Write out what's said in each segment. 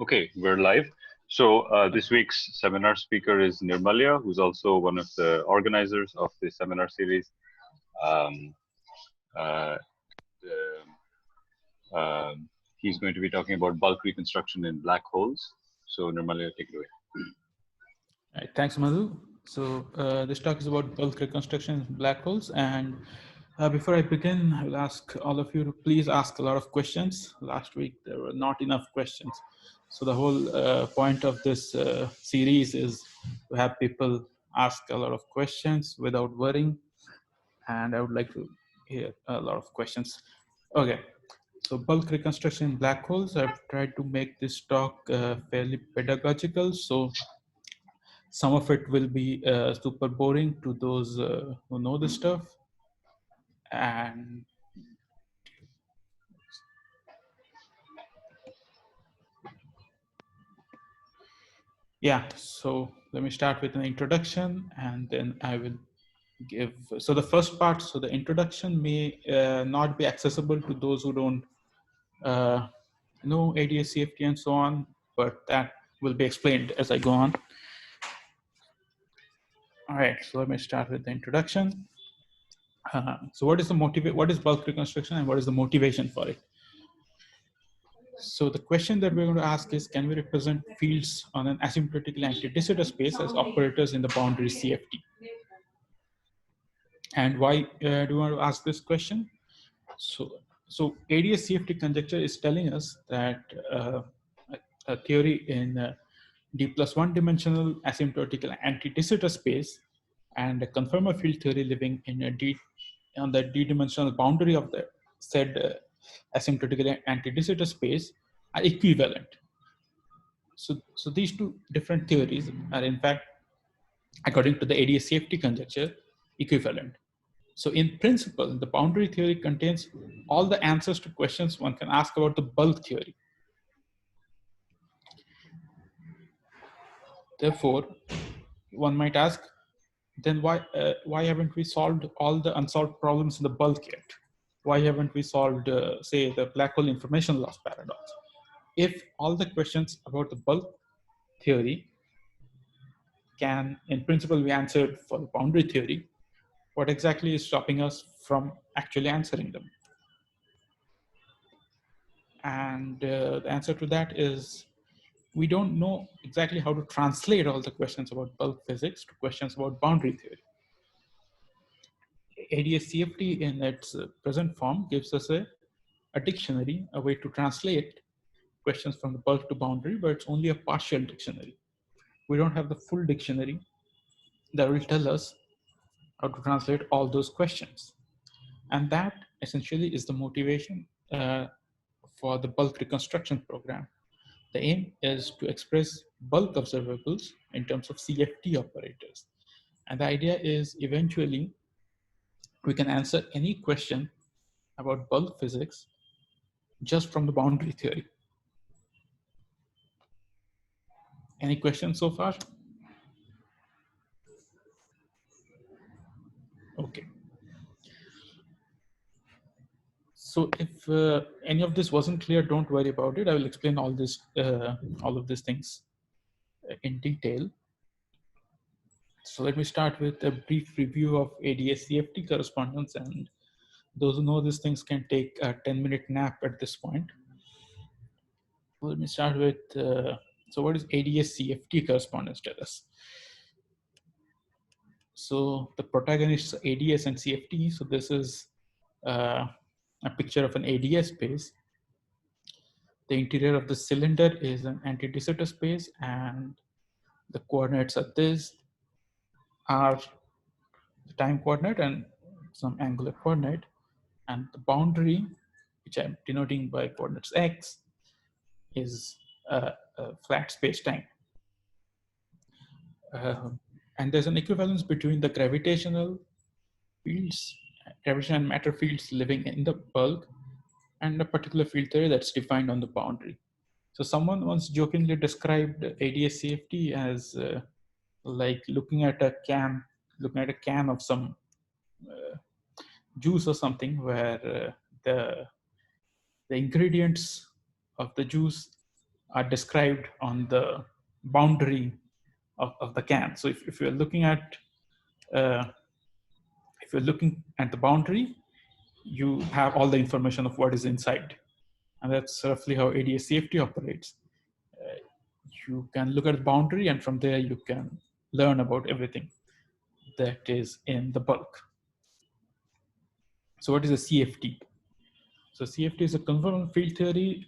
Okay, we're live. So this week's seminar speaker is Nirmalya, who's also one of the organizers of the seminar series. Um, uh, he's going to be talking about bulk reconstruction in black holes. So Nirmalya, take it away. Right, thanks, Madhu. So this talk is about bulk reconstruction in black holes. And before I begin, I will ask all of you to please ask a lot of questions. Last week, there were not enough questions. So the whole point of this series is to have people ask a lot of questions without worrying. And I would like to hear a lot of questions. Okay. So bulk reconstruction in black holes, I've tried to make this talk fairly pedagogical. So some of it will be super boring to those who know this stuff. And yeah, so let me start with an introduction and then I will give, so the first part, so the introduction may not be accessible to those who don't know ADS-CFT and so on, but that will be explained as I go on. All right, so let me start with the introduction. So what is bulk reconstruction and what is the motivation for it? So the question that we're going to ask is, can we represent fields on an asymptotically anti de Sitter space as operators in the boundary CFT? And why do we want to ask this question? So ADS-CFT conjecture is telling us that a theory in D+1 dimensional asymptotical anti de Sitter space and a conformal field theory living in on the d-dimensional boundary of the said asymptotically anti de Sitter space are equivalent. So these two different theories are in fact, according to the ADS-CFT conjecture, equivalent. So in principle, the boundary theory contains all the answers to questions one can ask about the bulk theory. Therefore, one might ask, then why haven't we solved all the unsolved problems in the bulk yet? Why haven't we solved, say, the black hole information loss paradox? If all the questions about the bulk theory can, in principle, be answered for the boundary theory, what exactly is stopping us from actually answering them? And the answer to that is, we don't know exactly how to translate all the questions about bulk physics to questions about boundary theory. ADS-CFT in its present form gives us a dictionary, a way to translate questions from the bulk to boundary, but it's only a partial dictionary. We don't have the full dictionary that will tell us how to translate all those questions. And that essentially is the motivation for the bulk reconstruction program. The aim is to express bulk observables in terms of CFT operators. And the idea is eventually we can answer any question about bulk physics just from the boundary theory. Any questions so far? Okay. So if any of this wasn't clear, don't worry about it. I will explain all of these things in detail. So let me start with a brief review of ADS-CFT correspondence, and those who know these things can take a 10-minute nap at this point. Let me start with, so what is ADS-CFT correspondence tell us? So the protagonists are ADS and CFT. So this is a picture of an ADS space. The interior of the cylinder is an anti-de Sitter space, and the coordinates of this are the time coordinate and some angular coordinate, and the boundary, which I'm denoting by coordinates x, is a flat space-time. And there's an equivalence between the gravitational fields, gravitation and matter fields living in the bulk, and a particular field theory that's defined on the boundary. So someone once jokingly described ADS-CFT as like looking at a can of some juice or something, where the ingredients of the juice are described on the boundary of the can. So if you're looking at the boundary, you have all the information of what is inside, and that's roughly how ADS CFT operates. You can look at the boundary, and from there you can learn about everything that is in the bulk. So what is a CFT? So CFT is a conformal field theory.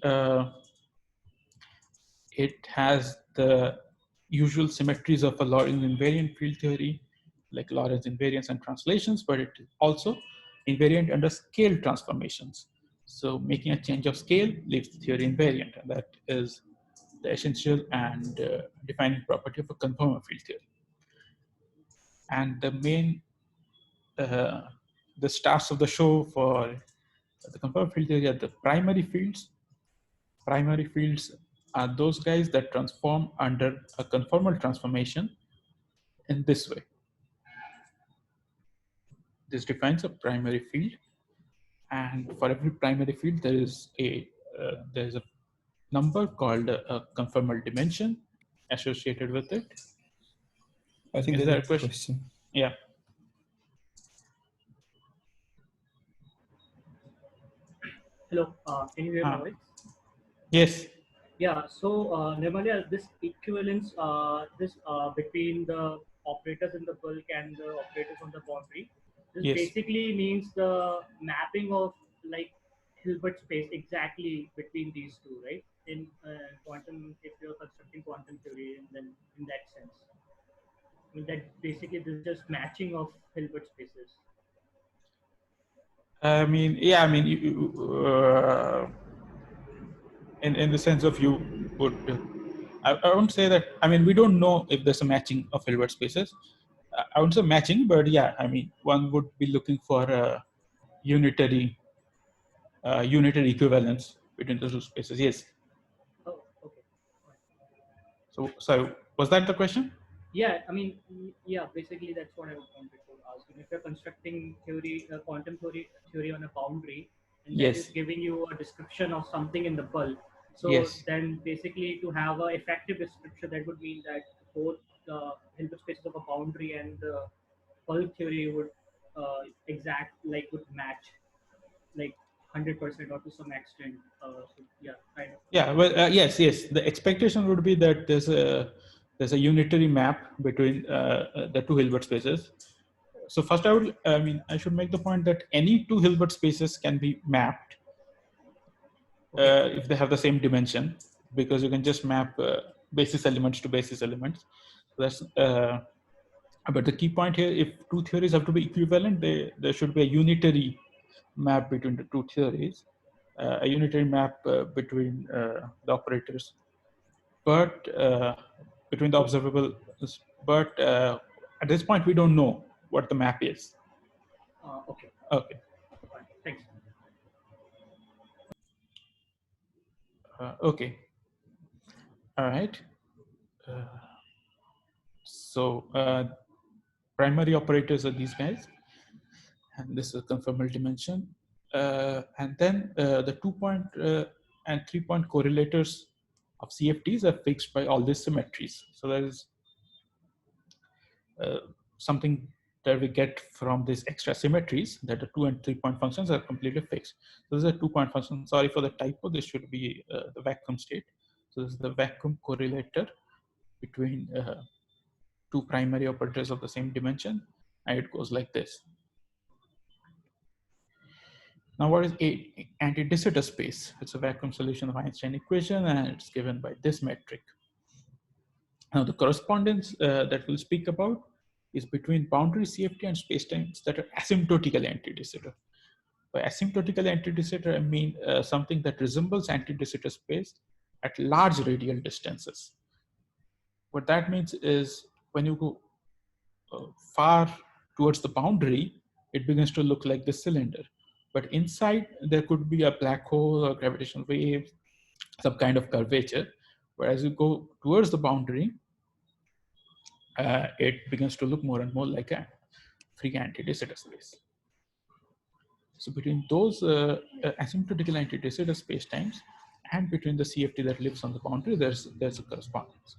It has the usual symmetries of a Lorentz invariant field theory, like Lorentz invariance and translations, but it is also invariant under scale transformations. So making a change of scale leaves the theory invariant, and that is the essential and defining property of a conformal field theory. And the main, the stars of the show for the conformal field theory are the primary fields. Primary fields are those guys that transform under a conformal transformation in this way. This defines a primary field, and for every primary field there is a number called a conformal dimension associated with it. I think Is there's there a question. Yeah. Hello, can you hear my voice? Yes. Yeah, so Nirmalya, this equivalence between the operators in the bulk and the operators on the boundary, this Yes. basically means the mapping of like Hilbert space exactly between these two, right? In quantum, if you're constructing quantum theory, and then in that sense, I mean that basically this is just matching of Hilbert spaces. I mean, yeah, I mean, in the sense of you would, I won't say that, I mean, we don't know if there's a matching of Hilbert spaces. I wouldn't say matching, but yeah, I mean, one would be looking for a unitary equivalence between the two spaces. Yes. Oh, okay. So was that the question? Yeah, I mean, yeah, basically that's what I wanted to ask. If you're constructing theory, quantum theory on a boundary, and that Yes. is giving you a description of something in the bulk. So Yes. then basically to have an effective description, that would mean that both the Hilbert spaces of a boundary and the bulk theory would would match like 100% or to some extent. So yeah, kind of. Yeah. Well, yes. The expectation would be that there's a unitary map between the two Hilbert spaces. So first, I should make the point that any two Hilbert spaces can be mapped if they have the same dimension, because you can just map basis elements to basis elements. So that's. But the key point here, if two theories have to be equivalent, there should be a unitary map between the two theories, a unitary map between the operators, but between the observable. But at this point, we don't know what the map is. Okay. Okay. Fine. Thanks. Okay. All right. So primary operators are these guys, and this is a conformal dimension. And then the 2-point and 3-point correlators of CFTs are fixed by all these symmetries. So there is something that we get from these extra symmetries, that the 2 and 3-point functions are completely fixed. So this is a 2-point function. Sorry for the typo. This should be the vacuum state. So this is the vacuum correlator between two primary operators of the same dimension, and it goes like this. Now, what is a anti-de Sitter space? It's a vacuum solution of Einstein equation, and it's given by this metric. Now, the correspondence that we'll speak about is between boundary CFT and spacetimes that are asymptotically anti-de Sitter. By asymptotically anti-de Sitter, I mean something that resembles anti-de Sitter space at large radial distances. What that means is when you go far towards the boundary, it begins to look like this cylinder. But inside, there could be a black hole or gravitational wave, some kind of curvature. Whereas you go towards the boundary, it begins to look more and more like a free anti-de Sitter space. So between those asymptotical anti-de Sitter spacetimes and between the CFT that lives on the boundary, there's a correspondence.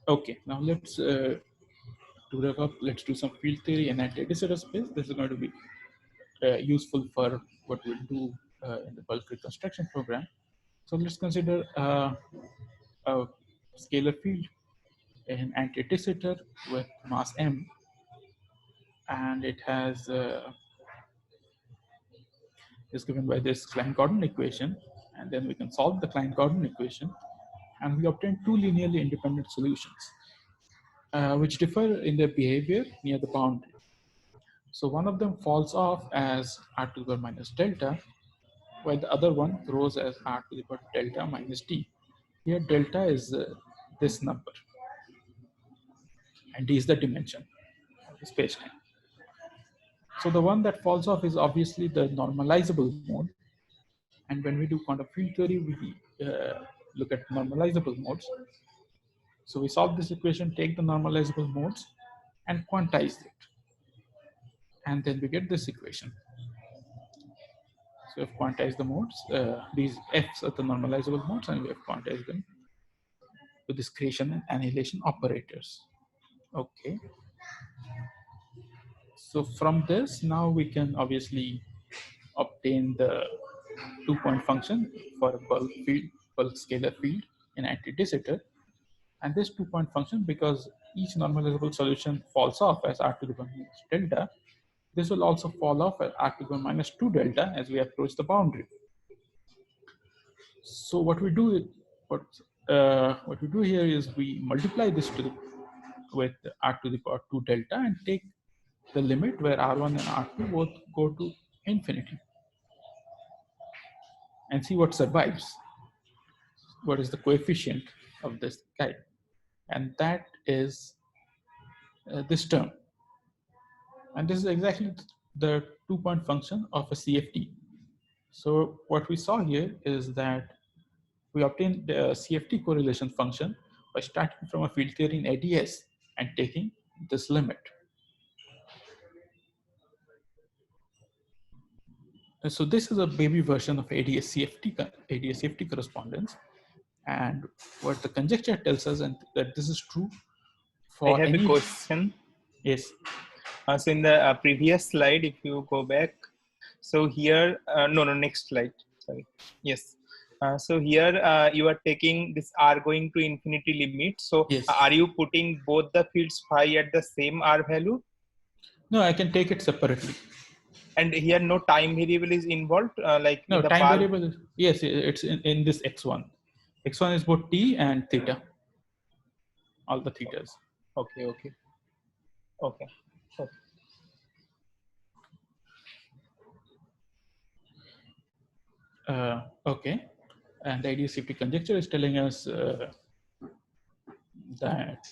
Okay, now let's to wrap up, let's do some field theory and de Sitter space. This is going to be useful for what we'll do in the bulk reconstruction program. So let's consider a scalar field in de Sitter with mass m, and it has is given by this Klein-Gordon equation, and then we can solve the Klein-Gordon equation, and we obtain two linearly independent solutions, which differ in their behavior near the boundary. So one of them falls off as r to the power minus delta, while the other one grows as r to the power delta minus d. Here delta is this number, and d is the dimension of the spacetime. So the one that falls off is obviously the normalizable mode. And when we do quantum field theory, we look at normalizable modes. So we solve this equation, take the normalizable modes, and quantize it. And then we get this equation. So we've quantized the modes. These f's are the normalizable modes, and we have quantized them with discretion and annihilation operators. Okay. So from this, now we can obviously obtain the 2-point function for a bulk scalar field in de Sitter. And this 2-point function, because each normalizable solution falls off as r to the power minus delta, this will also fall off at r to the power minus 2 delta as we approach the boundary. So what we do here is we multiply this with r to the power 2 delta and take the limit where r1 and r2 both go to infinity, and see what survives. What is the coefficient of this guy? And that is this term. And this is exactly the 2-point function of a CFT. So what we saw here is that we obtained the CFT correlation function by starting from a field theory in ADS and taking this limit. And so this is a baby version of ADS CFT correspondence. And what the conjecture tells us, and that this is true for I have any... a question. Yes. So in the previous slide, if you go back, so here, next slide, sorry. Yes. So here you are taking this r going to infinity limit. So yes. Are you putting both the fields phi at the same r value? No, I can take it separately. And here no time variable is involved? No, time variable is, yes, it's in this x1. X1 is both t and theta, all the thetas. Okay. Okay, and the ideal CFT conjecture is telling us that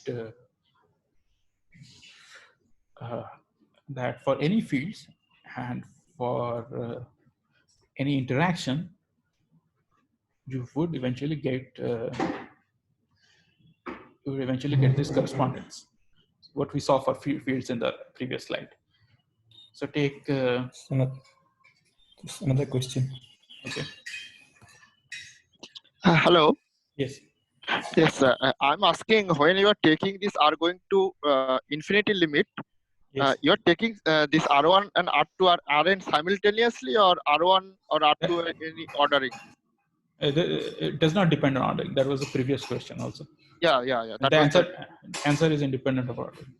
for any fields and for any interaction, you would eventually get this correspondence. What we saw for fields in the previous slide. So take another question. Okay. Hello. Yes. Yes, I'm asking, when you are taking this r going to infinity limit, Yes. you are taking this r1 and r2 are rn simultaneously, or r1 or r2 any ordering? It does not depend on ordering. That was the previous question also. Yeah. The answer is independent of ordering.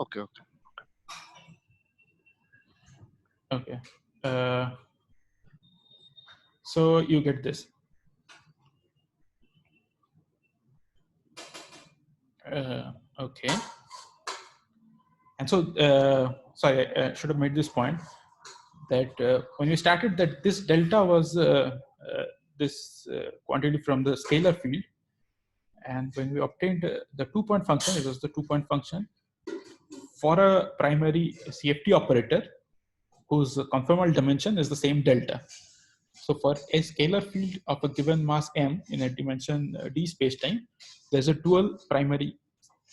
Okay. So you get this. Okay. And so, sorry, I should have made this point that when we started that this delta was this quantity from the scalar field. And when we obtained the 2-point function, it was the 2-point function for a primary CFT operator whose conformal dimension is the same delta. So for a scalar field of a given mass m in a dimension d spacetime, there's a dual primary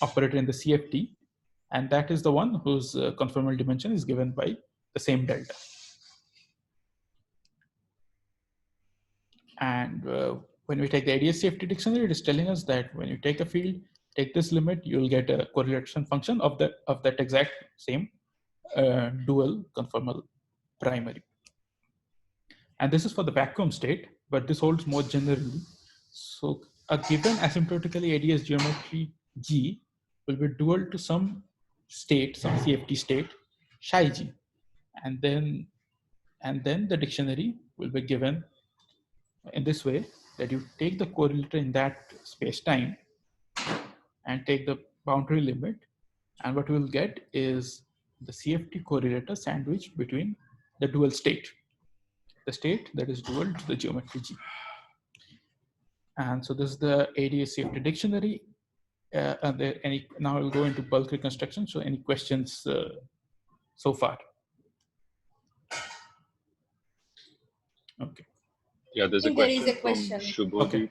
operator in the CFT, and that is the one whose conformal dimension is given by the same delta. And when we take the ADS safety dictionary, it is telling us that when you take a field, take this limit, you'll get a correlation function of that exact same dual conformal primary. And this is for the vacuum state, but this holds more generally. So a given asymptotically ADS geometry G will be dual to some state, some CFT state, psi G. And then the dictionary will be given in this way, that you take the correlator in that space-time and take the boundary limit, and what we will get is the CFT correlator sandwich between the dual state, the state that is dual to the geometry G. And so this is the ADS safety dictionary. Now I'll go into bulk reconstruction. So any questions so far? Okay. Yeah, there's a think there question is a question. from Shubhodip. Okay.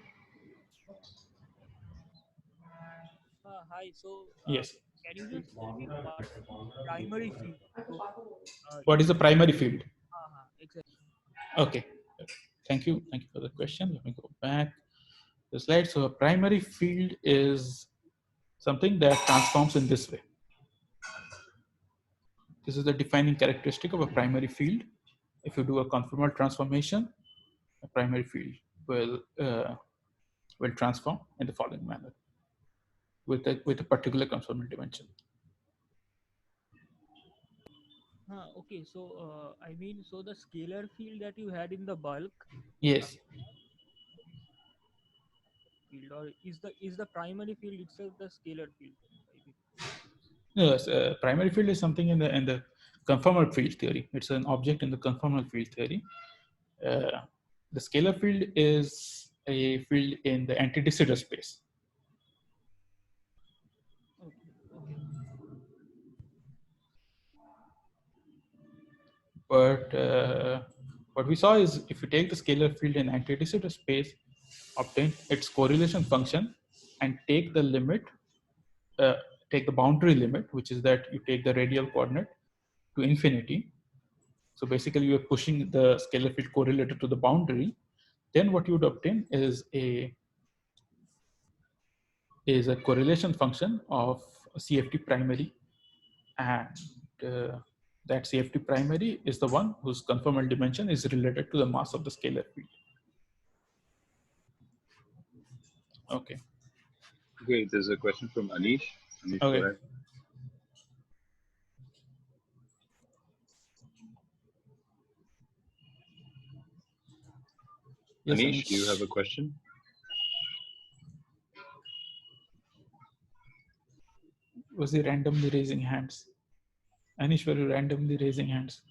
Hi. So Yes. can you just tell me what primary field? So, What is the primary field? exactly. Okay. Thank you. Thank you for the question. Let me go back the slide. So a primary field is something that transforms in this way. This is the defining characteristic of a primary field. If you do a conformal transformation, a primary field will transform in the following manner with a particular conformal dimension. Okay. So I mean, so the scalar field that you had in the bulk Yes. field, or is the primary field itself the scalar field? Yes. Primary field is something in the conformal field theory. It's an object in the conformal field theory. The scalar field is a field in the anti-de Sitter space. Okay. But what we saw is if you take the scalar field in anti-de Sitter space, obtain its correlation function, and take the limit, take the boundary limit, which is that you take the radial coordinate to infinity. So basically, you are pushing the scalar field correlator to the boundary. Then what you would obtain is a correlation function of a CFT primary, and that CFT primary is the one whose conformal dimension is related to the mass of the scalar field. Okay. Okay, there's a question from Anish. Anish, Okay. go ahead. Yes, Anish, do you have a question? Was he randomly raising hands? Anish, were you randomly raising hands?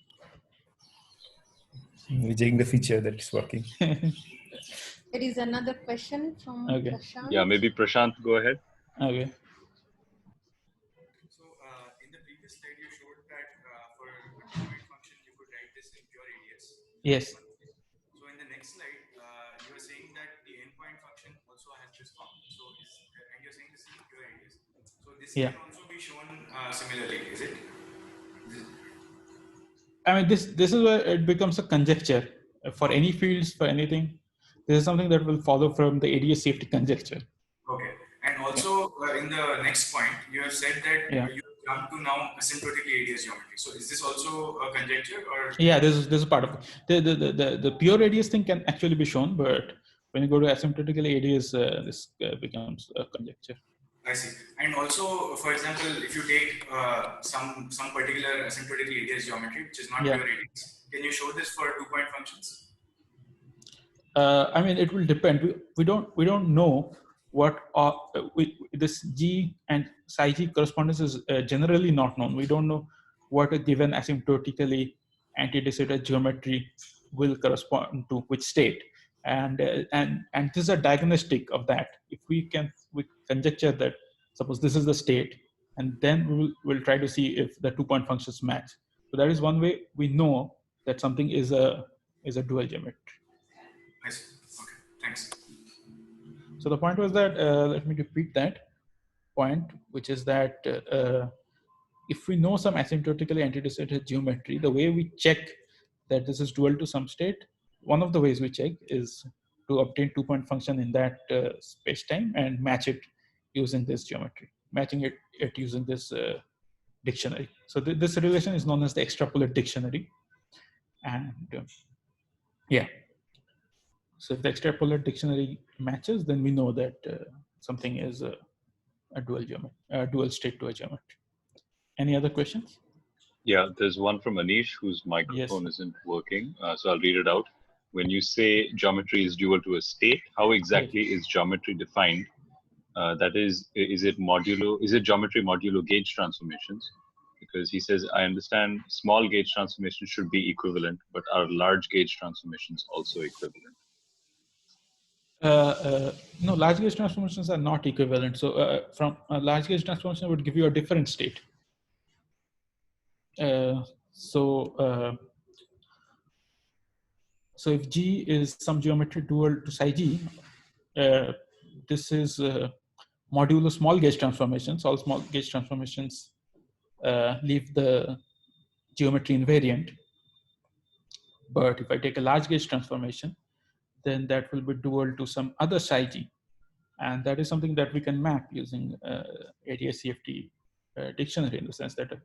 We're checking the feature that is working. There is another question from Okay. Prashant. Yeah, maybe Prashant, go ahead. Okay. So in the previous slide, you showed that for a geometric function, you could write this in pure ADS. Yes. So in the next slide, you are saying that the endpoint function also has this form. So and you're saying this is pure ADS. So this Yeah. can also be shown similarly, is it? I mean, this is where it becomes a conjecture for any fields, for anything. This is something that will follow from the ADS safety conjecture. Okay. And also in the next point, you have said that you jump to now asymptotically ADS geometry. So is this also a conjecture, or? Yeah, this is part of it. The pure ADS thing can actually be shown, but when you go to asymptotically ADS, this becomes a conjecture. I see. And also, for example, if you take some particular asymptotically ADS geometry, which is not pure ADS, can you show this for 2-point functions? I mean, it will depend. We don't know what this G and psi G correspondence is generally not known. We don't know what a given asymptotically anti-de Sitter geometry will correspond to which state, and this is a diagnostic of that. If we conjecture that suppose this is the state, and then we'll try to see if the 2-point functions match. So that is one way we know that something is a dual geometry. I see. Okay, thanks. So the point was that, let me repeat that point, which is that if we know some asymptotically anti-de Sitter geometry, the way we check that this is dual to some state, one of the ways we check is to obtain two-point function in that space-time and match it using this geometry, matching it using this dictionary. So this relation is known as the extrapolate dictionary. And yeah, so if the extrapolate dictionary matches, then we know that something is a dual state to a geometry. Any other questions? Yeah, there's one from Anish whose microphone isn't working. So I'll read it out. When you say geometry is dual to a state, how exactly is geometry defined? That is it modulo? Is it geometry modulo gauge transformations? Because he says, I understand small gauge transformations should be equivalent, but are large gauge transformations also equivalent? No, large gauge transformations are not equivalent. So from a large gauge transformation would give you a different state. So if G is some geometry dual to psi G, this is modulo small gauge transformations. All small gauge transformations leave the geometry invariant. But if I take a large gauge transformation, then that will be dual to some other psi G. And that is something that we can map using ADS-CFT dictionary, in the sense that a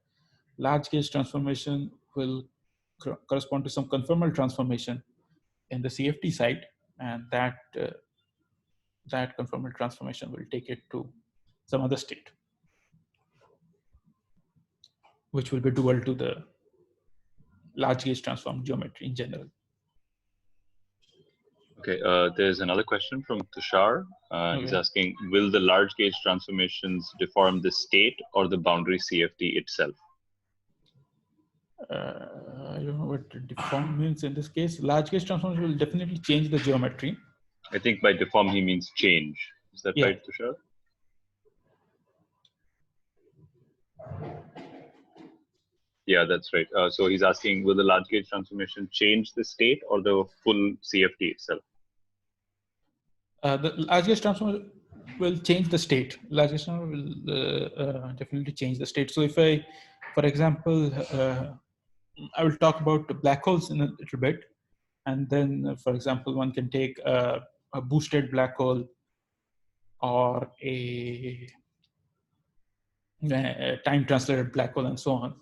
large gauge transformation will correspond to some conformal transformation in the CFT side, and that conformal transformation will take it to some other state, which will be dual to the large gauge transform geometry in general. Okay, there's another question from Tushar. He's asking, will the large gauge transformations deform the state or the boundary CFT itself? I don't know what deform means in this case. Large gauge transformation will definitely change the geometry. I think by deform he means change. Is that right, Tushar? Yeah, that's right. So he's asking, will the large gauge transformation change the state or the full CFT itself? The large gauge transformation will change the state. Large gauge transformation will definitely change the state. So if I, for example, I will talk about black holes in a little bit. And then, for example, one can take a boosted black hole or a time-translated black hole and so on.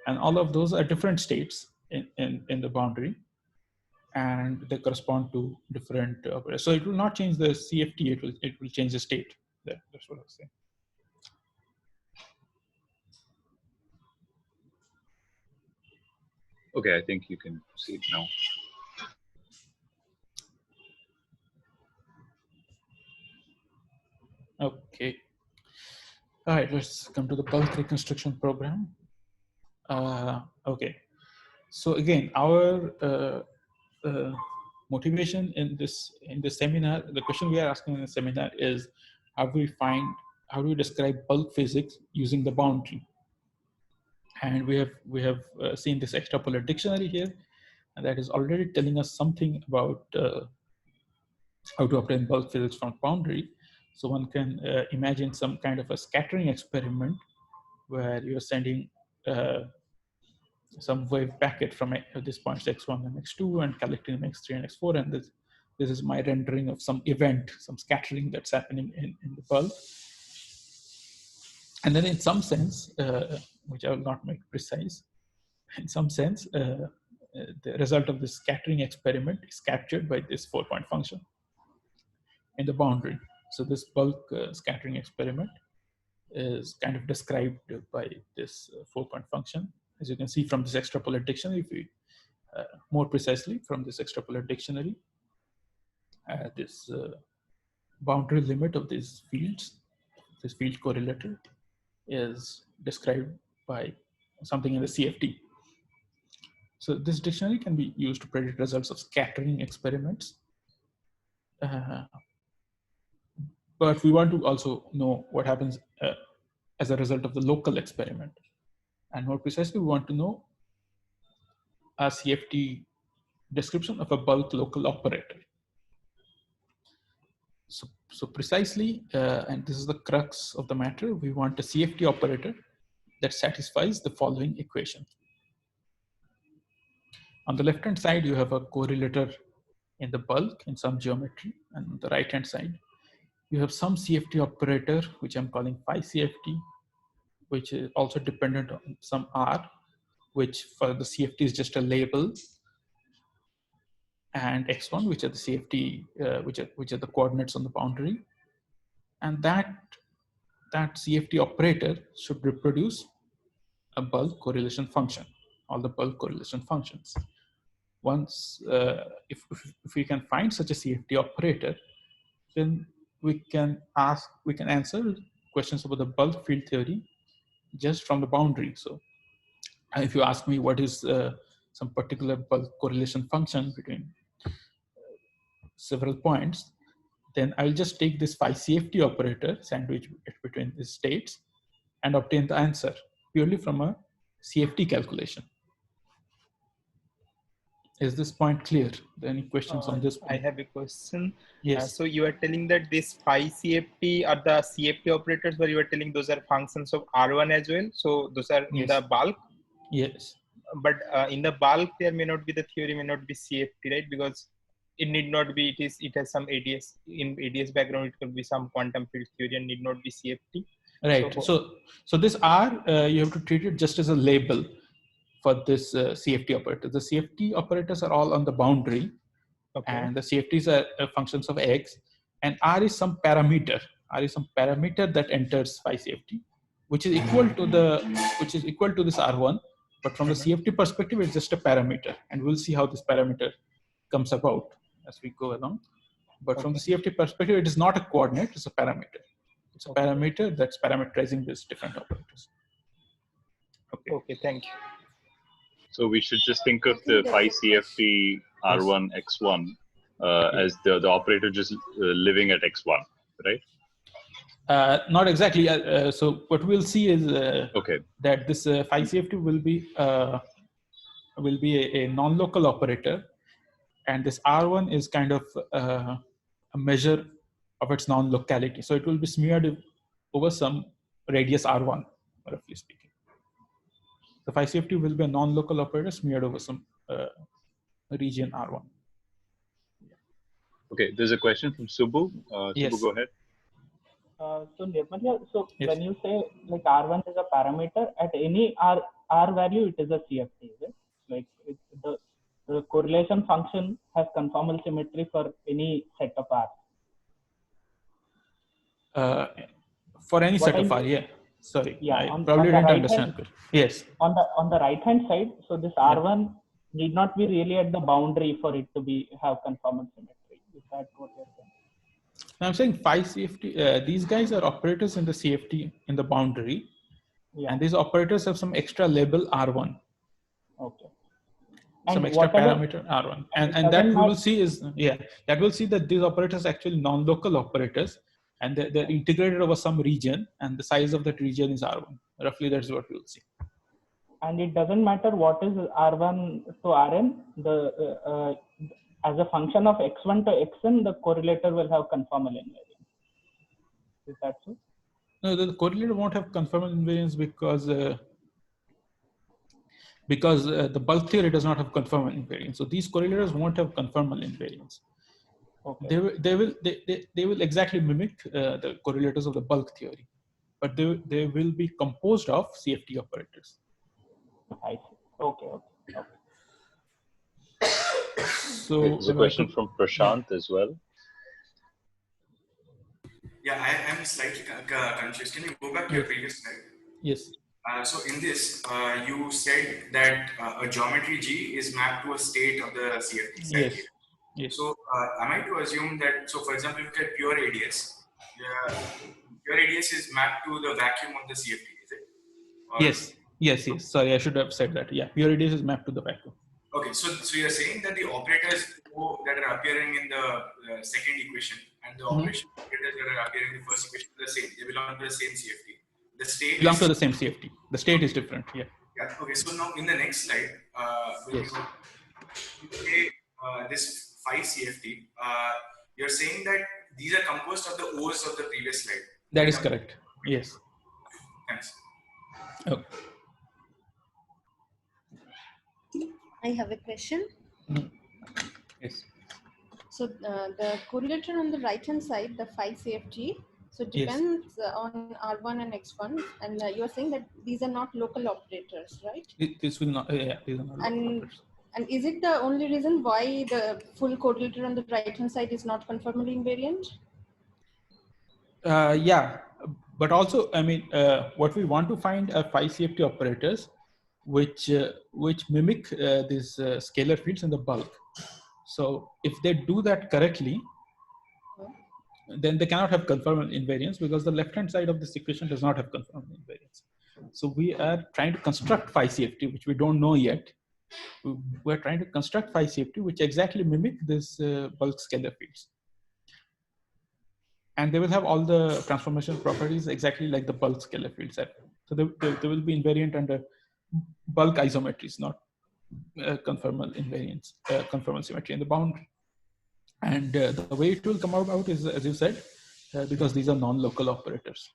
And all of those are different states in the boundary. And they correspond to different operators. So it will not change the CFT, it will change the state. That's what I was saying. Okay, I think you can proceed now. Okay. All right, let's come to the bulk reconstruction program. Okay. So again, our motivation in this seminar, the question we are asking in the seminar is, how do we describe bulk physics using the boundary? And we have seen this extrapolate dictionary here, and that is already telling us something about how to obtain bulk physics from boundary. So one can imagine some kind of a scattering experiment where you're sending some wave packet from this points x1 and x2 and collecting x3 and x4, and this is my rendering of some event, some scattering that's happening in the bulk. And then in some sense, which I will not make precise, in some sense, the result of this scattering experiment is captured by this 4-point function in the boundary. So this bulk scattering experiment is kind of described by this 4-point function. As you can see from this extrapolate dictionary, if we more precisely from this extrapolate dictionary, this boundary limit of these fields, this field correlator, is described by something in the CFT. So this dictionary can be used to predict results of scattering experiments. But we want to also know what happens as a result of the local experiment. And more precisely, we want to know a CFT description of a bulk local operator. So precisely, and this is the crux of the matter, we want a CFT operator that satisfies the following equation. On the left-hand side, you have a correlator in the bulk in some geometry, and on the right hand side, you have some CFT operator, which I'm calling phi CFT, which is also dependent on some R, which for the CFT is just a label, and X1, which are the CFT, which are the coordinates on the boundary. And that CFT operator should reproduce a bulk correlation function, all the bulk correlation functions. Once, if we can find such a CFT operator, then we can answer questions about the bulk field theory just from the boundary. So if you ask me what is some particular bulk correlation function between several points, then I'll just take this phi CFT operator, sandwich between these states, and obtain the answer purely from a CFT calculation. Is this point clear? Any questions on this point? I have a question. Yes. So you are telling that this phi CFT are the CFT operators, but you are telling those are functions of R1 as well. So those are in the bulk. Yes. But in the bulk, there may not be the theory, may not be CFT, right? Because it need not be. It has some ADS. In ADS background, it could be some quantum field theory and need not be CFT. Right. So this R, you have to treat it just as a label for this CFT operator. The CFT operators are all on the boundary, and the CFTs are functions of X, and R is some parameter. R is some parameter that enters phi CFT, which is equal to this R1. But from the CFT perspective, it's just a parameter, and we'll see how this parameter comes about as we go along. But from the CFT perspective, it is not a coordinate; it's a parameter. It's a parameter that's parameterizing these different operators. Okay, thank you. So we should just think of the phi CFT R1 X1 as the operator just living at X1, right? Not exactly. So what we'll see is that this phi CFT will be a non-local operator, and this R1 is kind of a measure of its non-locality. So it will be smeared over some radius R1, roughly speaking. The phi CFT will be a non-local operator smeared over some region R1. Okay, there's a question from Subbu. Yes. Subbu, go ahead. So Nirmal, when you say like R1 is a parameter, at any R value, it is a CFT, is it? Like the correlation function has conformal symmetry for any set of R. For any set of R, yeah. Sorry, yeah, I probably didn't understand. Yes. On the right hand side, so this R1 need not be really at the boundary for it to have conformal symmetry. Is that what you're saying? I'm saying phi CFT. These guys are operators in the CFT in the boundary, and these operators have some extra label R1. Okay. Some extra parameter R1, and that we will see is that we'll see that these operators are actually non-local operators, and they're integrated over some region, and the size of that region is R1. Roughly, that's what we'll see. And it doesn't matter what is R1 to Rn. As a function of x1 to xn, the correlator will have conformal invariance. Is that so? No, the correlator won't have conformal invariance because the bulk theory does not have conformal invariance. So these correlators won't have conformal invariance. Okay. They will exactly mimic the correlators of the bulk theory, but they will be composed of CFT operators. I see. Okay. So there's a question from Prashant as well. Yeah, I am slightly confused. Can you go back to your previous slide? Yes. So in this, you said that a geometry G is mapped to a state of the CFT. Yes. So am I to assume that, so for example, if you get pure ADS, pure ADS is mapped to the vacuum of the CFT, is it? Or Yes. Sorry, I should have said that. Yeah, pure ADS is mapped to the vacuum. Okay, so you're saying that the operators that are appearing in the second equation and the operators that are appearing in the first equation are the same. They belong to the same CFT. The state belongs to the same CFT. The state is different. Yeah. Okay. So now in the next slide, when you say this phi CFT, you're saying that these are composed of the O's of the previous slide. That is correct. Yes. Thanks. Okay. I have a question. Yes. So the correlator on the right hand side, the phi CFT, so it depends on R1 and X1, and you are saying that these are not local operators, right? This will not, yeah, these are not local operators. And is it the only reason why the full correlator on the right hand side is not conformally invariant? Yeah, but also, I mean, what we want to find are phi CFT operators which mimic these scalar fields in the bulk. So if they do that correctly, then they cannot have conformal invariance because the left-hand side of this equation does not have conformal invariance. So we are trying to construct phi CFT, which we don't know yet. We're trying to construct phi CFT, which exactly mimic this bulk scalar fields. And they will have all the transformation properties exactly like the bulk scalar fields have. So they will be invariant under bulk isometries, not conformal invariance, conformal symmetry in the boundary. And the way it will come about is, as you said, because these are non-local operators.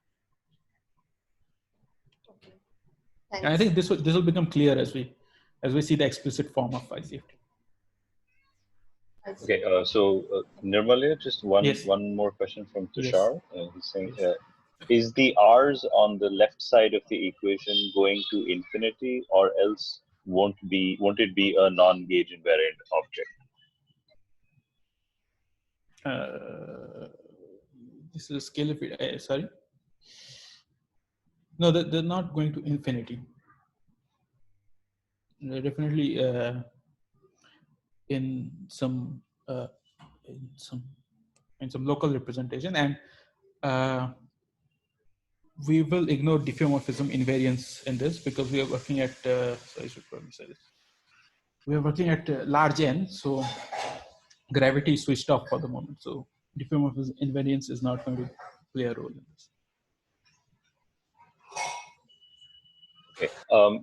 And I think this will become clear as we see the explicit form of phi CFT. Okay, so Nirmalya, just one more question from Tushar. He's saying, is the R's on the left side of the equation going to infinity, or else won't it be a non-gauge invariant object? This is a scalar field. Sorry. No, they're not going to infinity. They're definitely in some local representation, and we will ignore diffeomorphism invariance in this because we are working at I should probably say this. We are working at large n, so gravity is switched off for the moment. So diffeomorphism invariance is not going to play a role in this. Okay,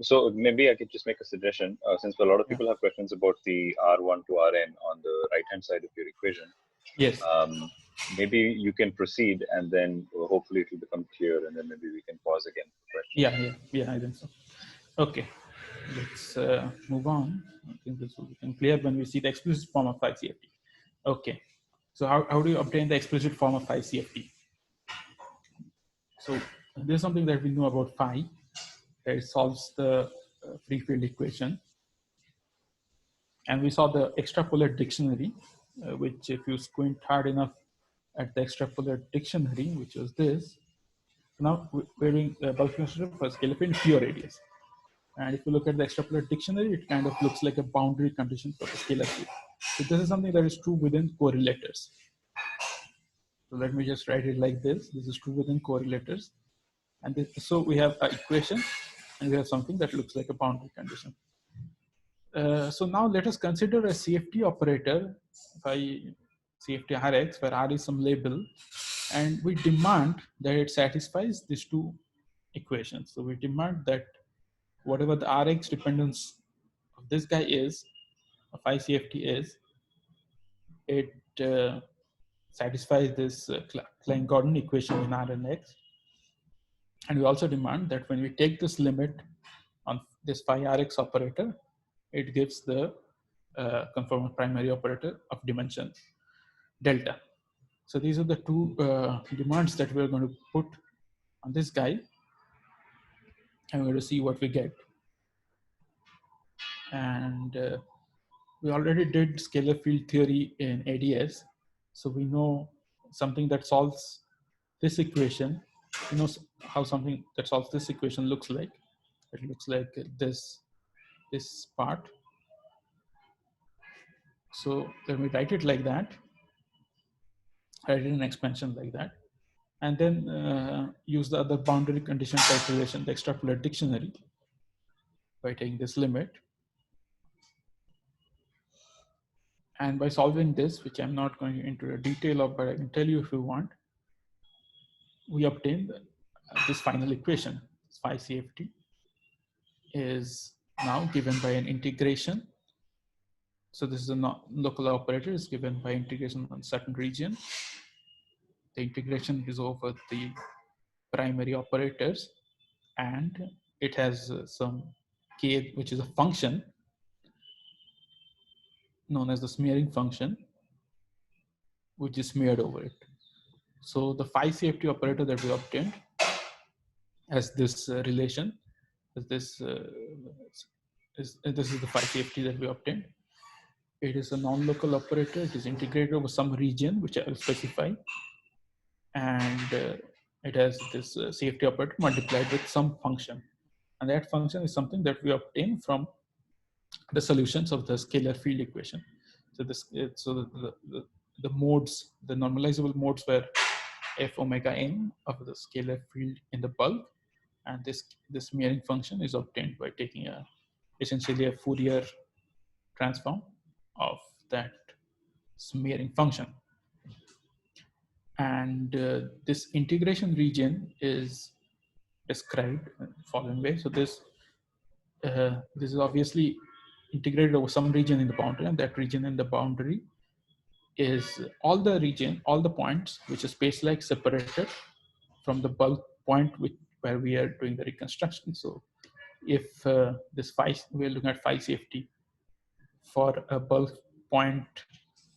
so maybe I could just make a suggestion, since a lot of people have questions about the R1 to Rn on the right-hand side of your equation. Yes. Maybe you can proceed, and then hopefully it will become clear, and then maybe we can pause again for questions. Yeah, I think so. Okay, let's move on. I think this will become clear when we see the explicit form of phi CFT. Okay, so how do you obtain the explicit form of phi CFT? So there's something that we know about phi. It solves the free field equation. And we saw the extrapolar dictionary, which if you squint hard enough at the extrapolar dictionary, which was this, now we're doing bulk construction for scalar field pure radius. And if you look at the extrapolar dictionary, it kind of looks like a boundary condition for the scalar field. So this is something that is true within correlators. So let me just write it like this. This is true within correlators. And this, so we have an equation, and we have something that looks like a boundary condition. So now let us consider a CFT operator by CFT Rx, where R is some label, and we demand that it satisfies these two equations. So we demand that whatever the Rx dependence of this guy is, of phi CFT is, it satisfies this Klein-Gordon equation in R and X. And we also demand that when we take this limit on this phi Rx operator, it gives the conformal primary operator of dimension delta. So these are the two demands that we're going to put on this guy, and we're going to see what we get. And we already did scalar field theory in ADS, so we know something that solves this equation. You know how something that solves this equation looks like. It looks like this part. So let me write it like that. Write it in expansion like that, and then use the other boundary condition type relation, the extrapolar dictionary, by taking this limit. And by solving this, which I'm not going into the detail of, but I can tell you if you want, we obtain this final equation. Phi CFT is now given by an integration. So this is a local operator, is given by integration on certain region. The integration is over the primary operators, and it has some k, which is a function known as the smearing function. which is smeared over it. So the phi CFT operator that we obtained has this relation, this is the phi CFT that we obtained. It is a non-local operator. It is integrated over some region, which I will specify. And it has this CFT operator multiplied with some function. And that function is something that we obtain from the solutions of the scalar field equation. So this, the modes, the normalizable modes were f omega n of the scalar field in the bulk, and this smearing function is obtained by taking essentially a Fourier transform of that smearing function. And this integration region is described in the following way. So this is obviously integrated over some region in the boundary, and that region in the boundary is all the points which are space-like separated from the bulk point where we are doing the reconstruction. So if we're looking at phi CFT for a bulk point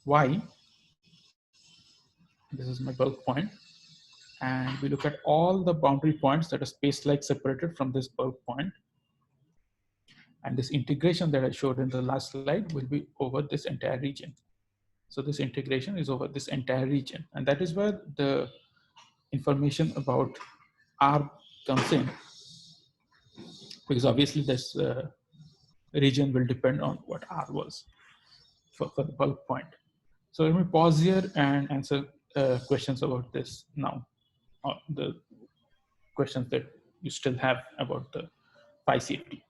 y, this is my bulk point, and we look at all the boundary points that are space-like separated from this bulk point. And this integration that I showed in the last slide will be over this entire region. So this integration is over this entire region. And that is where the information about R comes in, because obviously this region will depend on what R was for the bulk point. So let me pause here and answer questions about this now, the questions that you still have about the phi CFT.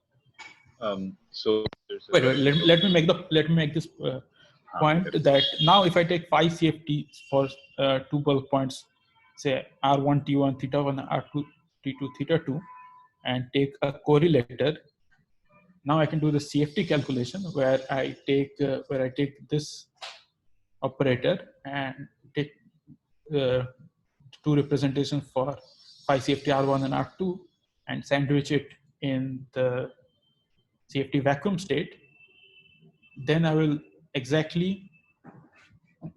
So wait, let me make this point that now if I take phi CFT for two bulk points, say R1 T1 theta 1 R2 T2 theta 2, and take a correlator, now I can do the CFT calculation where I take this operator and take two representations for phi CFT R1 and R2 and sandwich it in the CFT vacuum state. Then I will exactly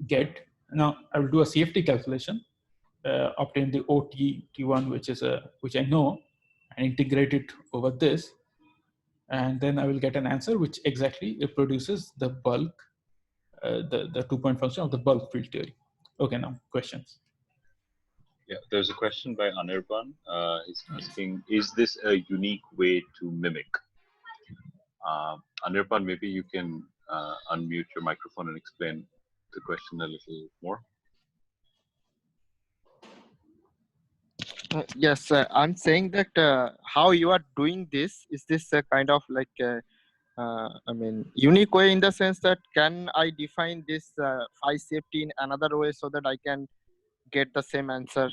get, now I will do a CFT calculation, obtain the OT T1, which I know, and integrate it over this. And then I will get an answer which exactly reproduces the bulk, the 2-point function of the bulk field theory. Okay, now questions. Yeah, there's a question by Anirban. He's asking, is this a unique way to mimic? Anirban, maybe you can unmute your microphone and explain the question a little more. Yes, I'm saying that how you are doing this, is this a kind of like I mean, unique way in the sense that can I define this phi CFT in another way so that I can get the same answer?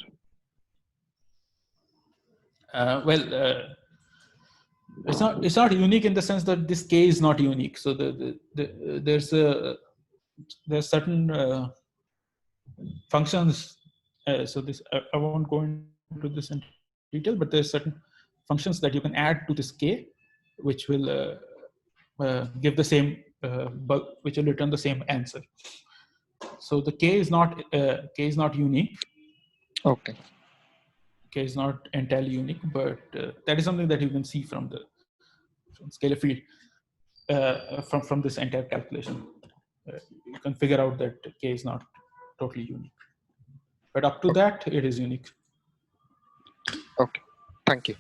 It's not unique in the sense that this K is not unique. So there's certain functions. So this I won't go into this in detail, but there's certain functions that you can add to this K, which will give the same which will return the same answer. So the K is not unique. Okay. K is not entirely unique, but that is something that you can see from the scalar field from this entire calculation. You can figure out that K is not totally unique, but up to that it is unique. Okay, thank you.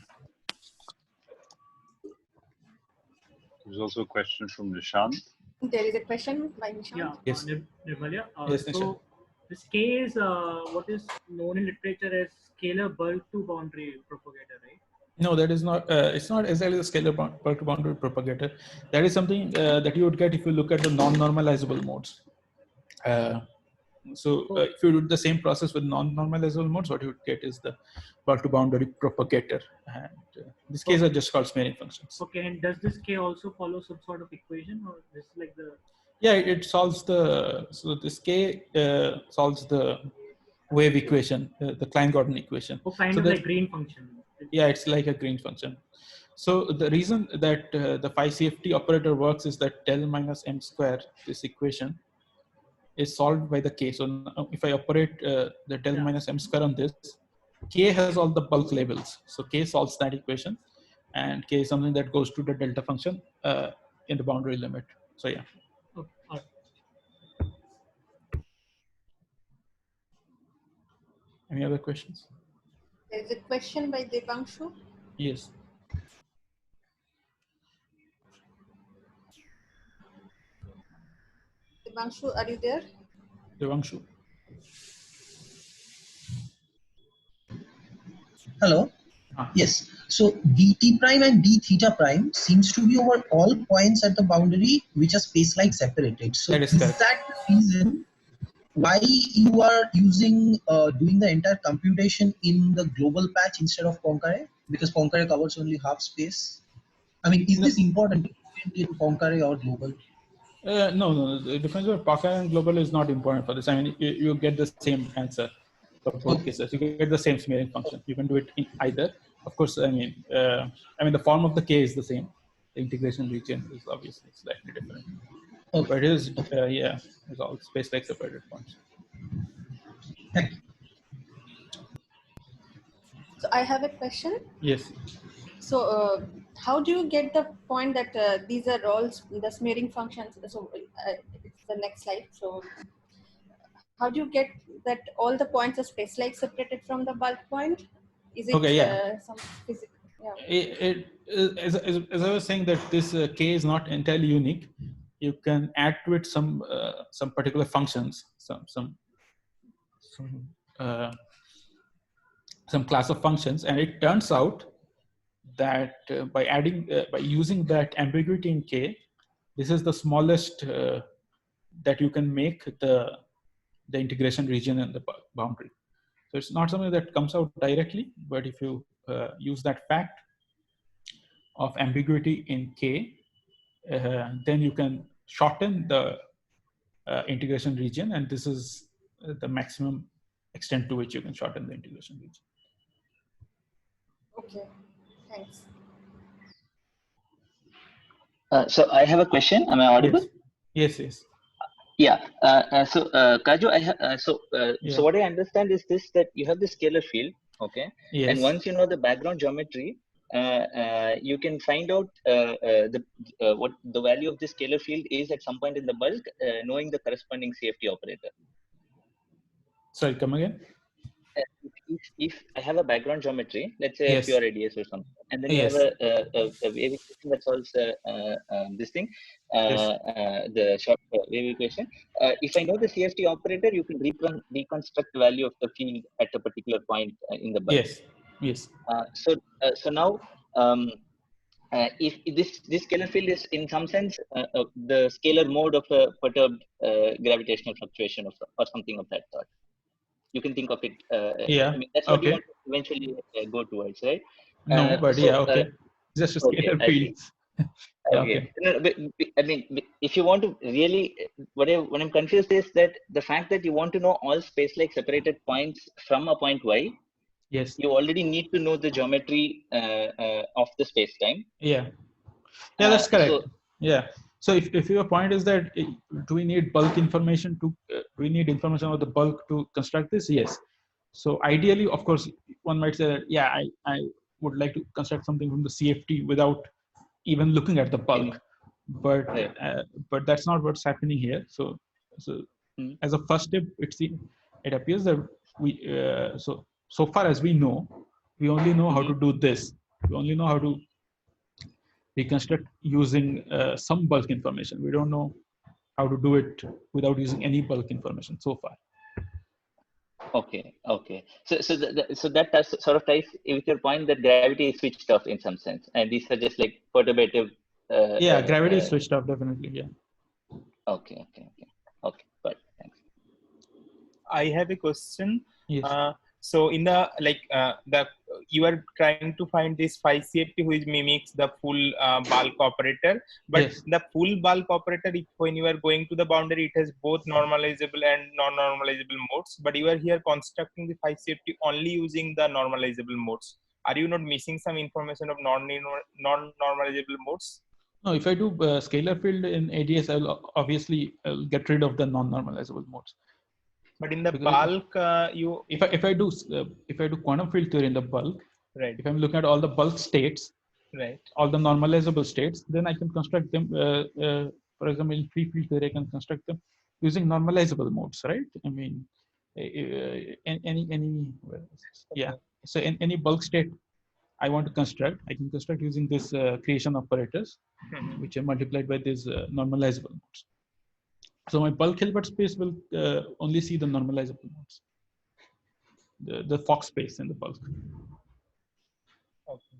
There's also a question from Nishant. There is a question by Nishant. Yeah, yes. Nirmalya. Yes, So this K is what is known in literature as scalar bulk to boundary propagator, right? No, that is not. It's not exactly the scalar bulk to boundary propagator. That is something that you would get if you look at the non-normalizable modes. If you do the same process with non-normalizable modes, what you would get is the bulk to boundary propagator. And these Ks are just called smearing functions. Okay, and does this K also follow some sort of equation, or this is like the? Yeah, it solves this K solves the wave equation, the Klein-Gordon equation. Oh, kind of like green function. Yeah, it's like a green function. So the reason that the phi CFT operator works is that del minus m square, this equation, is solved by the K. So now if I operate the del minus M square on this, K has all the bulk labels. So K solves that equation, and K is something that goes to the delta function in the boundary limit. So yeah. Okay. Any other questions? There's a question by Devanshu. Yes. Devanshu, are you there? Devanshu. Hello. Yes. So dt prime and d theta prime seems to be over all points at the boundary which are space-like separated. So that is that the reason why you are using doing the entire computation in the global patch instead of Poincare? Because Poincare covers only half space. I mean, is this important in Poincare or global? No. The difference between Poincare and global is not important for this. I mean, you get the same answer for both cases. You get the same smearing function. You can do it in either. Of course, I mean, the form of the K is the same. The integration region is obviously slightly different. Okay. But it is, it's all space-like separated points. Thank you. So I have a question. Yes. So how do you get the point that these are all the smearing functions? So it's the next slide. So how do you get that all the points are space-like separated from the bulk point? Is it Okay, yeah. some physical? Yeah. As I was saying that this K is not entirely unique. You can add to it some particular functions, some class of functions, and it turns out that by using that ambiguity in K, this is the smallest that you can make the integration region and the boundary. So it's not something that comes out directly, but if you use that fact of ambiguity in K, then you can shorten the integration region, and this is the maximum extent to which you can shorten the integration region. Okay, thanks. So I have a question. Am I audible? Yes. Yeah. So Kaju, so what I understand is this: that you have the scalar field, okay? Yes. And once you know the background geometry, you can find out what the value of the scalar field is at some point in the bulk, knowing the corresponding CFT operator. Sorry, come again. If I have a background geometry, let's say Yes. a pure radius or something, and then you have a wave equation that solves this thing, the short wave equation. If I know the CFT operator, you can reconstruct the value of the field at a particular point in the bulk. Yes. So now, if this scalar field is in some sense the scalar mode of a perturbed gravitational fluctuation or something of that sort. You can think of it. I mean, that's what you want to eventually go towards, right? No, but okay. Just a scalar field. Okay. No, but, I mean, if you want to really, what I'm confused is that the fact that you want to know all space-like separated points from a point Y. Yes. You already need to know the geometry of the space-time. Yeah, that's correct. So if your point is that do we need bulk information do we need information about the bulk to construct this? Yes. So ideally, of course, one might say that I would like to construct something from the CFT without even looking at the bulk, but that's not what's happening here. So as a first step, it appears that we so far as we know, we only know how to do this. We only know how to reconstruct using some bulk information. We don't know how to do it without using any bulk information so far. Okay. So that sort of ties with your point that gravity is switched off in some sense, and these are just like perturbative. Gravity is switched off definitely. Yeah. Okay. But thanks. I have a question. Yes. So in the you are trying to find this phi CFT which mimics the full bulk operator, but the full bulk operator, when you are going to the boundary, it has both normalizable and non-normalizable modes. But you are here constructing the phi CFT only using the normalizable modes. Are you not missing some information of non-normalizable modes? No, if I do scalar field in ADS, I'll obviously get rid of the non-normalizable modes. But in the Because bulk, if I do quantum field theory in the bulk, right. If I'm looking at all the bulk states, right, all the normalizable states, then I can construct them. For example, in free field theory, I can construct them using normalizable modes, right? I mean, yeah. So in any bulk state I want to construct, I can construct using this creation operators, which are multiplied by these normalizable modes. So my bulk Hilbert space will only see the normalizable modes, the Fock space in the bulk. Okay.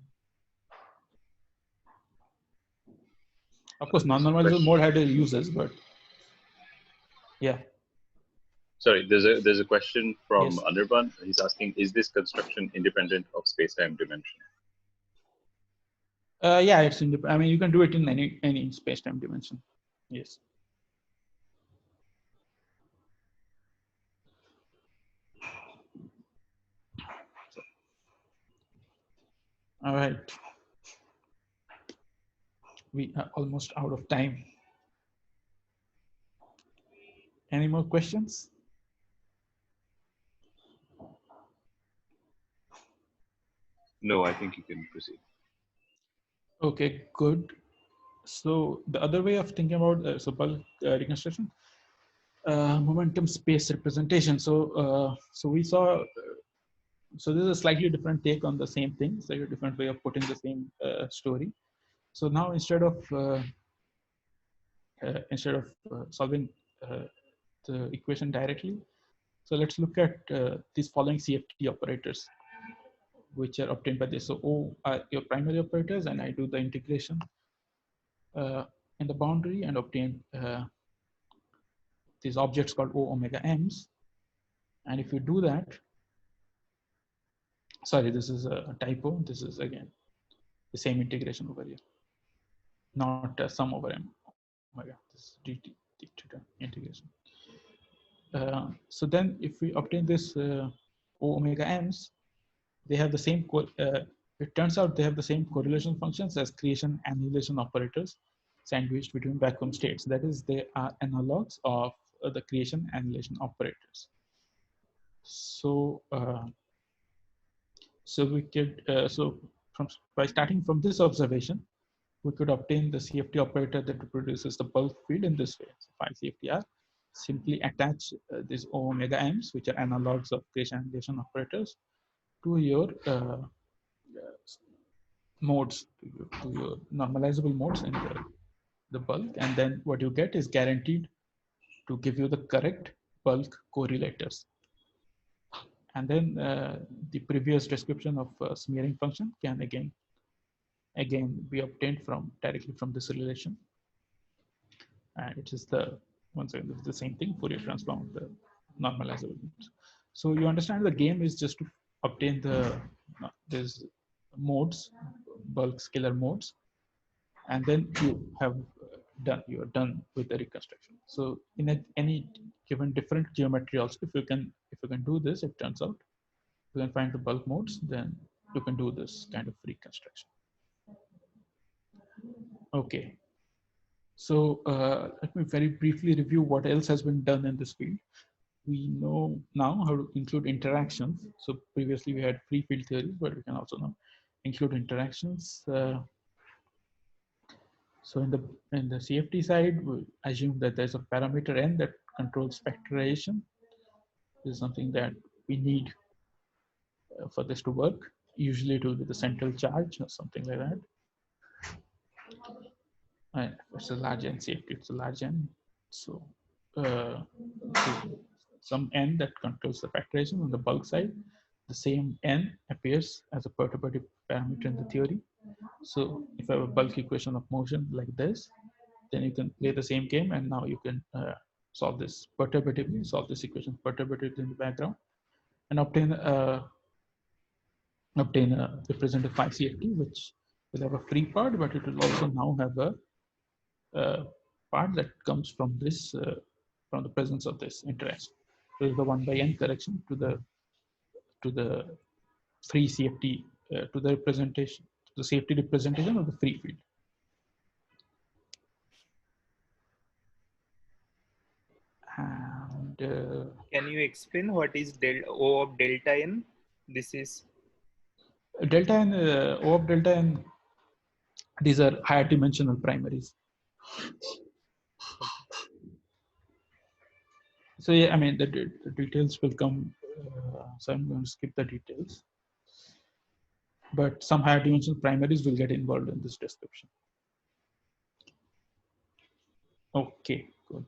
Of course, non-normalizable mode had uses, but yeah. Sorry, there's a question from Anirban. He's asking, is this construction independent of space-time dimension? Yeah, it's independent. I mean, you can do it in any space-time dimension. Yes. All right. We are almost out of time. Any more questions? No, I think you can proceed. Okay, good. So the other way of thinking about bulk reconstruction, momentum space representation. So we saw. So this is a slightly different take on the same thing, slightly different way of putting the same story. So now instead of solving the equation directly, so let's look at these following CFT operators, which are obtained by this. So O are your primary operators, and I do the integration in the boundary and obtain these objects called O omega m's. And if you do that, sorry, this is a typo. This is again the same integration over here, not sum over m omega. This is dt integration. So then if we obtain this O omega m's, they have the same, it turns out they have the same correlation functions as creation annihilation operators sandwiched between vacuum states. That is, they are analogs of the creation annihilation operators. So, we could, by starting from this observation, we could obtain the CFT operator that reproduces the bulk field in this way. So phi CFTR, simply attach these O omega m's, which are analogs of creation annihilation operators, to your modes, to your normalizable modes in the bulk, and then what you get is guaranteed to give you the correct bulk correlators. And then the previous description of smearing function can again be obtained directly from this relation. And it is once again, this is the same thing, Fourier transform of the normalizable modes. So you understand the game is just to obtain these modes, bulk scalar modes, and then you are done with the reconstruction. So in any given different geometry also, if you can do this, it turns out you can find the bulk modes, then you can do this kind of reconstruction. Okay. So let me very briefly review what else has been done in this field. We know now how to include interactions. So previously we had free field theories, but we can also now include interactions. So in the CFT side, we assume that there's a parameter n that controls factorization. This is something that we need for this to work. Usually it will be the central charge or something like that. It's a large n CFT, it's a large n. So some n that controls the factorization on the bulk side. The same n appears as a perturbative parameter in the theory. So if I have a bulk equation of motion like this, then you can play the same game, and now you can solve this perturbatively, solve this equation perturbatively in the background, and obtain a representative phi CFT, which will have a free part, but it will also now have a part that comes from this from the presence of this interaction. So the 1/n correction to the free CFT to the representation, the safety representation of the free field. And can you explain what is O of delta n? This is delta n, O of delta n, these are higher dimensional primaries. So yeah, I mean, the details will come. So I'm going to skip the details. But some higher dimensional primaries will get involved in this description. Okay, good.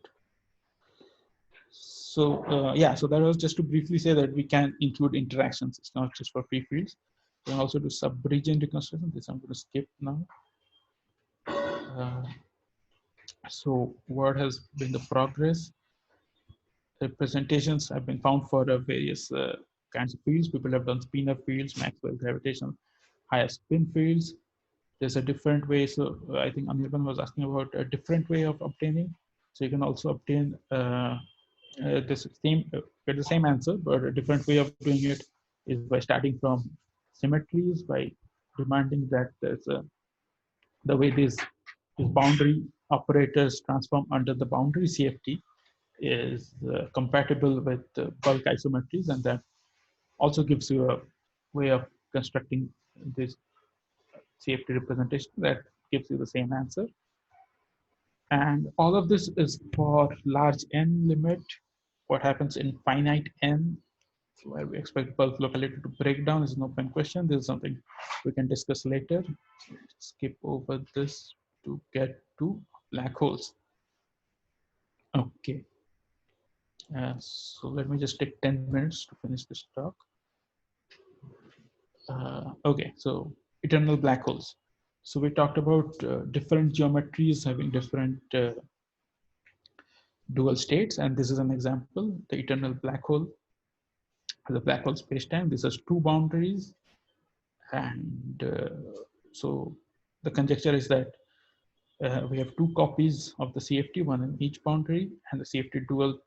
So yeah, so that was just to briefly say that we can include interactions. It's not just for free fields. We can also do sub-region reconstruction. This I'm going to skip now. So what has been the progress? Representations have been found for various kinds of fields. People have done spinor fields, Maxwell gravitational higher spin fields. There's a different way. So I think Anirban was asking about a different way of obtaining. So you can also obtain get the same answer, but a different way of doing it is by starting from symmetries, by demanding that there's the way these boundary operators transform under the boundary CFT is compatible with bulk isometries, and that also gives you a way of constructing this CFT representation that gives you the same answer. And all of this is for large n limit. What happens in finite n, where we expect bulk locality to break down, is an open question. This is something we can discuss later. Skip over this to get to black holes. Okay. So let me just take 10 minutes to finish this talk. Okay, so eternal black holes. So we talked about different geometries having different dual states, and this is an example, the eternal black hole. The black hole spacetime, this has two boundaries, and so the conjecture is that we have two copies of the CFT, one in each boundary, and the CFT dual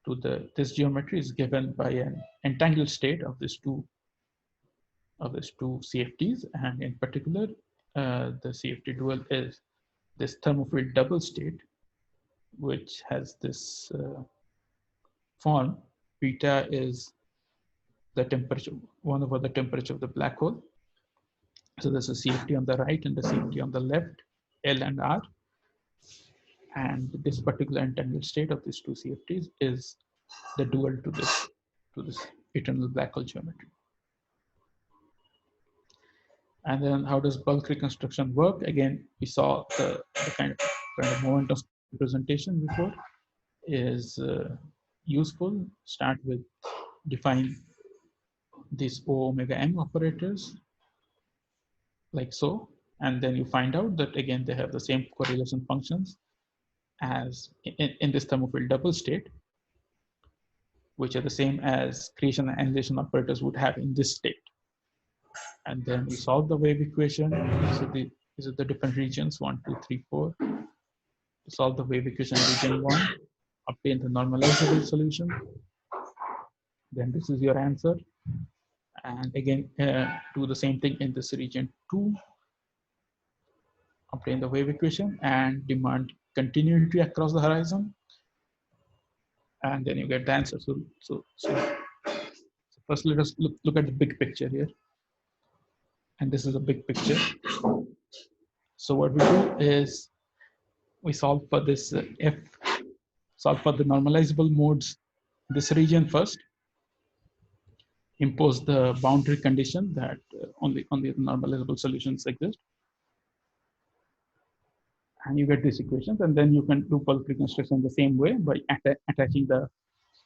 to this geometry is given by an entangled state of these two CFTs, and in particular, the CFT dual is this thermofield double state, which has this form. Beta is the temperature, 1 over the temperature of the black hole. So there's a CFT on the right and the CFT on the left, L and R. And this particular entangled state of these two CFTs is the dual to this eternal black hole geometry. And then how does bulk reconstruction work? Again, we saw the kind of momentum representation before is useful. Start with define these O omega m operators like so, and then you find out that again they have the same correlation functions as in this thermofield double state, which are the same as creation and annihilation operators would have in this state. And then we solve the wave equation. These are the different regions 1, 2, 3, 4. To solve the wave equation region 1, obtain the normalizable solution. Then this is your answer. And again, do the same thing in this region 2. Obtain the wave equation and demand continuity across the horizon. And then you get the answer. So first let us look at the big picture here. And this is a big picture. So what we do is we solve for this solve for the normalizable modes, this region first, impose the boundary condition that only normalizable solutions exist. And you get these equations, and then you can do bulk reconstruction the same way by attaching the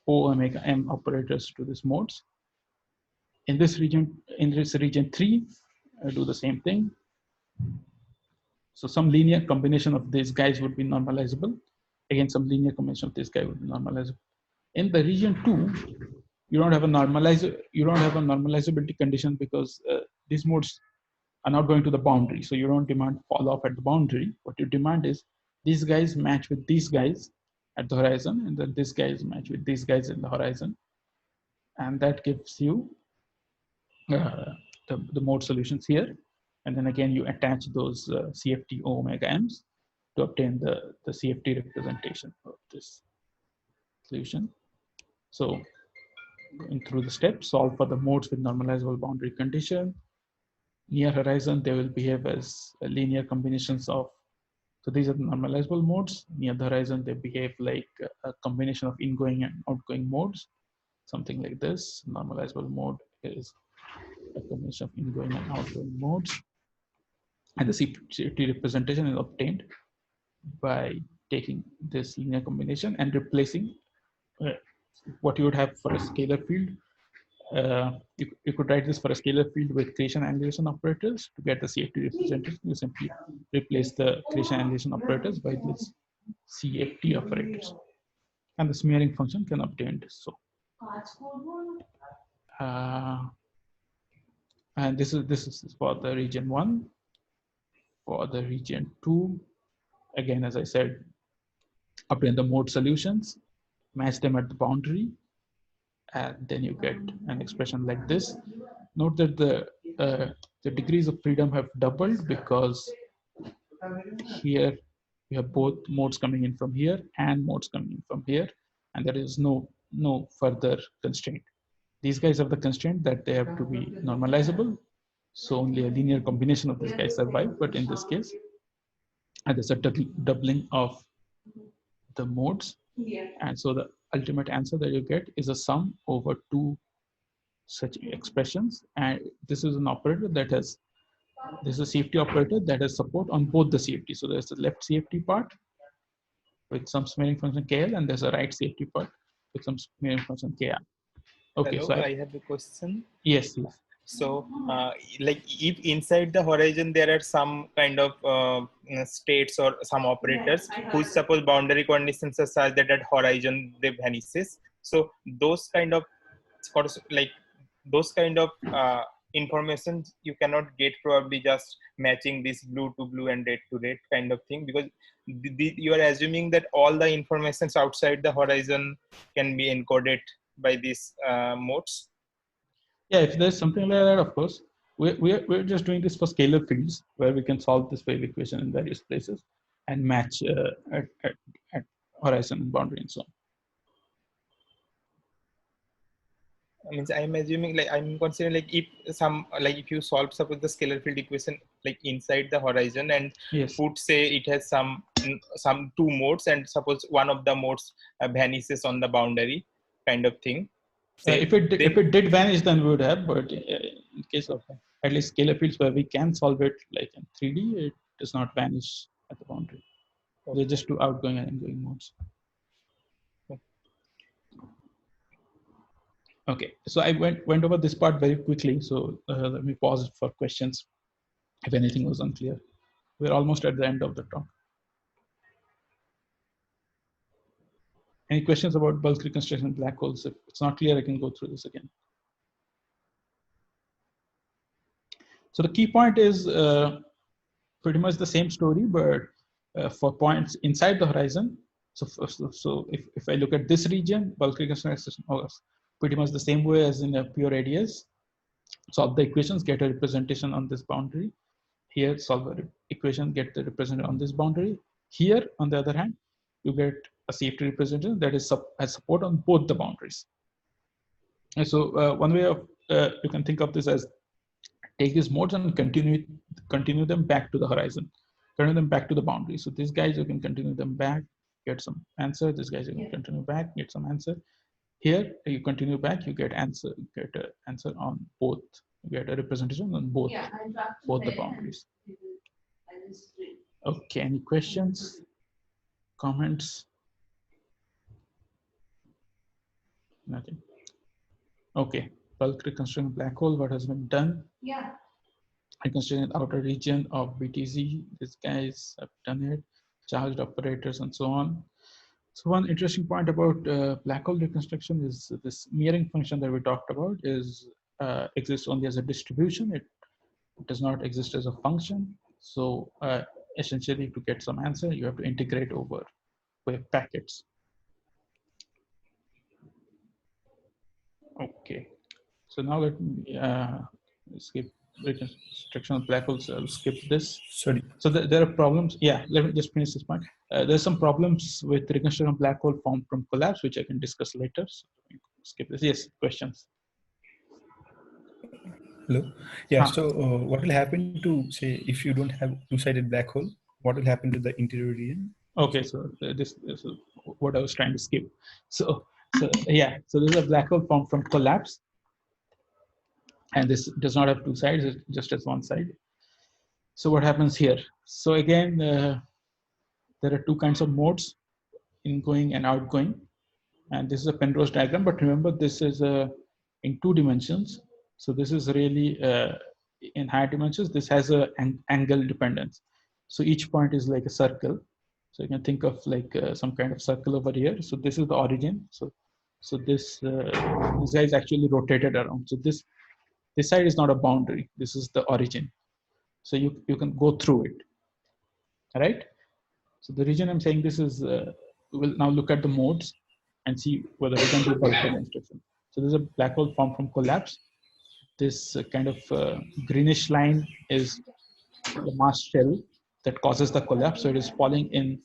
O omega m operators to these modes. In this region 3, do the same thing. So some linear combination of these guys would be normalizable. Again, some linear combination of this guy would be normalizable. In the region 2, you don't have a normalizability condition because these modes are not going to the boundary. So you don't demand fall off at the boundary. What you demand is these guys match with these guys at the horizon, and then these guys match with these guys in the horizon. And that gives you the mode solutions here. And then again, you attach those CFT omega m's to obtain the CFT representation of this solution. So going through the steps, solve for the modes with normalizable boundary condition. Near horizon, they will behave as linear combinations of, so these are the normalizable modes. Near the horizon, they behave like a combination of ingoing and outgoing modes, something like this. Normalizable mode is a combination of ingoing and outgoing modes. And the CFT representation is obtained by taking this linear combination and replacing what you would have for a scalar field. You could write this for a scalar field with creation annihilation operators. To get the CFT representation, you simply replace the creation annihilation operators by this CFT operators. And the smearing function can obtain this. So, and this is for the region 1. For the region 2, again, as I said, obtain the mode solutions, match them at the boundary, and then you get an expression like this. Note that the degrees of freedom have doubled because here we have both modes coming in from here and modes coming in from here, and there is no further constraint. These guys have the constraint that they have to be normalizable, so only a linear combination of these guys survive. But in this case, and there's a doubling of the modes, and so the ultimate answer that you get is a sum over 2 such expressions. And this is an operator that has, this is a CFT operator that has support on both the CFT. So there's the left CFT part with some smearing function KL, and there's a right CFT part with some smearing function KR. Okay. Hello, so I have a question. Yes, yes. So, like if inside the horizon there are some kind of states or some operators whose suppose boundary conditions are such that at horizon they vanishes. So those kind of information you cannot get probably just matching this blue to blue and red to red kind of thing, because you are assuming that all the informations outside the horizon can be encoded by these modes. Yeah, if there's something like that, of course. We're just doing this for scalar fields where we can solve this wave equation in various places and match at horizon and boundary and so on. I mean, I'm assuming, like, I'm considering, like, if you solve suppose the scalar field equation like inside the horizon and put, say, it has some 2 modes, and suppose one of the modes vanishes on the boundary kind of thing. If it did vanish, then we would have, but in case of at least scalar fields where we can solve it like in 3D, it does not vanish at the boundary. They're just 2 outgoing and ingoing modes. Okay, so I went over this part very quickly, so let me pause for questions if anything was unclear. We're almost at the end of the talk. Any questions about bulk reconstruction black holes? If it's not clear, I can go through this again. So the key point is pretty much the same story, but for points inside the horizon. So if I look at this region, bulk reconstruction is pretty much the same way as in a pure radius. Solve the equations, get a representation on this boundary. Here, solve the equation, get the representation on this boundary. Here, on the other hand, you get a CFT representation that is has support on both the boundaries. And so one way of you can think of this as take these modes and continue them back to the horizon, continue them back to the boundary. So these guys you can continue them back, get some answer. These guys you can continue back, get some answer. Here you continue back, you get answer, get an answer on both. You get a representation on both the boundaries. Okay, any questions, comments? Nothing. Okay, bulk reconstruction black hole. What has been done? Yeah. Reconstruction outer region of BTZ. These guys have done it. Charged operators and so on. So one interesting point about black hole reconstruction is this smearing function that we talked about is exists only as a distribution. It does not exist as a function. So essentially, to get some answer, you have to integrate over wave packets. Okay. So now let me skip reconstruction of black holes. I'll skip this. Sorry. So there are problems. Yeah, let me just finish this point. There's some problems with reconstruction of black hole formed from collapse, which I can discuss later. So skip this. Yes, questions. Hello. Yeah. So what will happen to, say, if you don't have two-sided black hole? What will happen to the interior region? Okay, so this is what I was trying to skip. So yeah, so this is a black hole formed from collapse, and this does not have two sides; it just has one side. So what happens here? So again, there are two kinds of modes: ingoing and outgoing. And this is a Penrose diagram, but remember this is in 2 dimensions. So this is really in higher dimensions. This has an angle dependence. So each point is like a circle. So you can think of like some kind of circle over here. So this is the origin. So this guy is actually rotated around. So this side is not a boundary. This is the origin. So you can go through it. All right. So the reason I'm saying this is we'll now look at the modes and see whether we can do bulk reconstruction. So there's a black hole formed from collapse. This kind of greenish line is the mass shell that causes the collapse. So it is falling in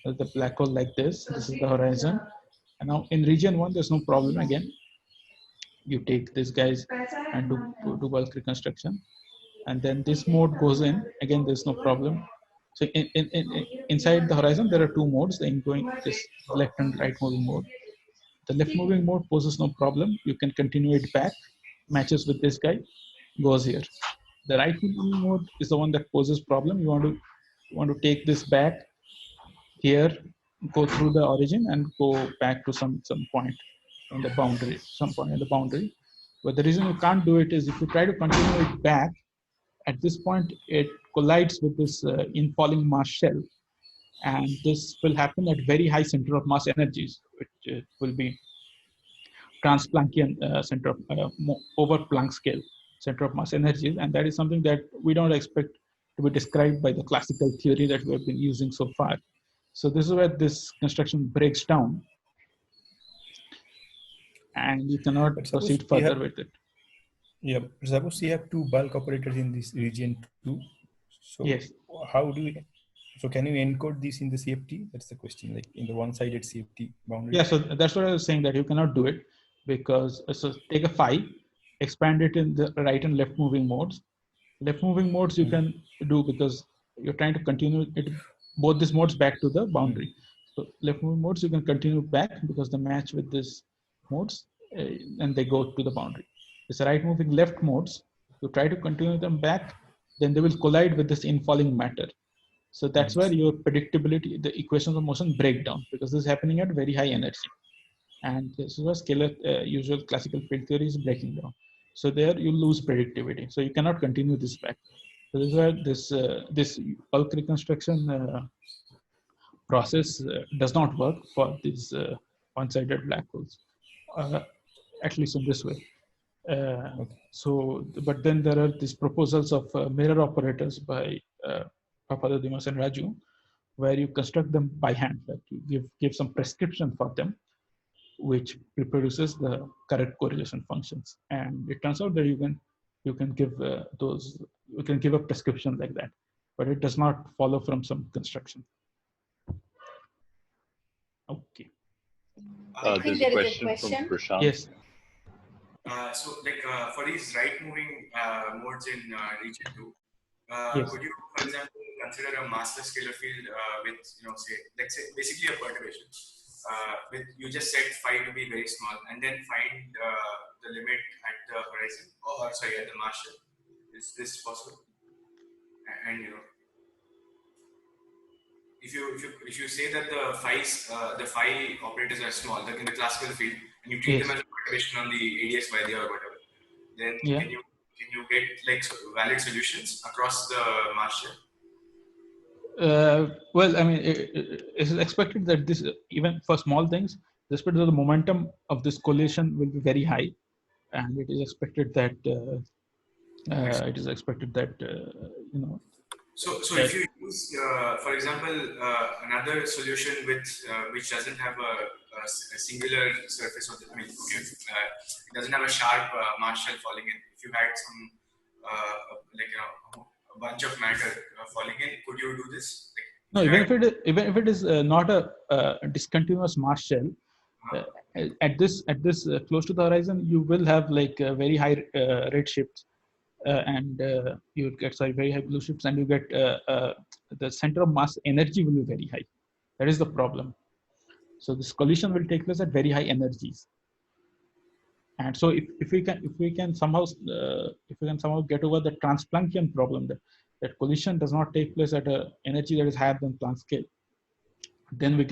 the black hole like this. This is the horizon. And now in region 1, there's no problem again. You take these guys and do bulk reconstruction. And then this mode goes in. Again, there's no problem. So inside the horizon, there are 2 modes, the ingoing, this left and right moving mode. The left moving mode poses no problem. You can continue it back, matches with this guy, goes here. The right moving mode is the one that poses problem. You want to take this back here, go through the origin and go back to some point in the boundary, some point in the boundary. But the reason you can't do it is if you try to continue it back, at this point it collides with this infalling mass shell. And this will happen at very high center of mass energies, which will be trans-Planckian center of over Planck scale center of mass energies, and that is something that we don't expect to be described by the classical theory that we have been using so far. So this is where this construction breaks down, and you cannot proceed further with it. Yeah, suppose you have 2 bulk operators in this region 2. So yes, how do we? So can you encode this in the CFT? That's the question. Like in the one-sided CFT boundary. Yeah, so that's what I was saying, that you cannot do it because so take a phi, expand it in the right and left moving modes. Left moving modes you can do because you're trying to continue it both these modes back to the boundary. So left moving modes you can continue back because they match with this modes and they go to the boundary. This right moving left modes, you try to continue them back, then they will collide with this infalling matter. So that's where your predictability, the equations of motion break down because this is happening at very high energy. And this is where scalar usual classical field theory is breaking down. So there you lose predictivity. So you cannot continue this back. So this is where this bulk reconstruction process does not work for these one-sided black holes, at least in this way. So, but then there are these proposals of mirror operators by Papadodimas and Raju, where you construct them by hand, like you give some prescription for them, which reproduces the correct correlation functions. And it turns out that you can give you can give a prescription like that, but it does not follow from some construction. Okay. There's a question from Prashant. Yes. So, like for these right-moving modes in region 2, yes. Could you, for example, consider a massless scalar field with, say, let's say, basically a perturbation? With you just set phi to be very small, and then find the limit at the horizon, or sorry, at the mass shell. Is this possible? And if you say that the phi operators are small, like in the classical field, and you treat them as a perturbation on the ADS by the or whatever, then can you get like valid solutions across the mass shell? Well, I mean, it is expected that this, even for small things, the momentum of this collision will be very high, and it is expected that So if you use, for example, another solution with which doesn't have a singular surface of the, it doesn't have a sharp mass shell falling in. If you had some a bunch of matter falling in, could you do this? No, even if it is not a discontinuous mass shell, at this close to the horizon, you will have like very high red shifts, and you get very high blue shifts, and you get the center of mass energy will be very high. That is the problem. So this collision will take place at very high energies. And so if we can somehow get over the Transplanckian problem, that collision does not take place at an energy that is higher than Planck scale, then we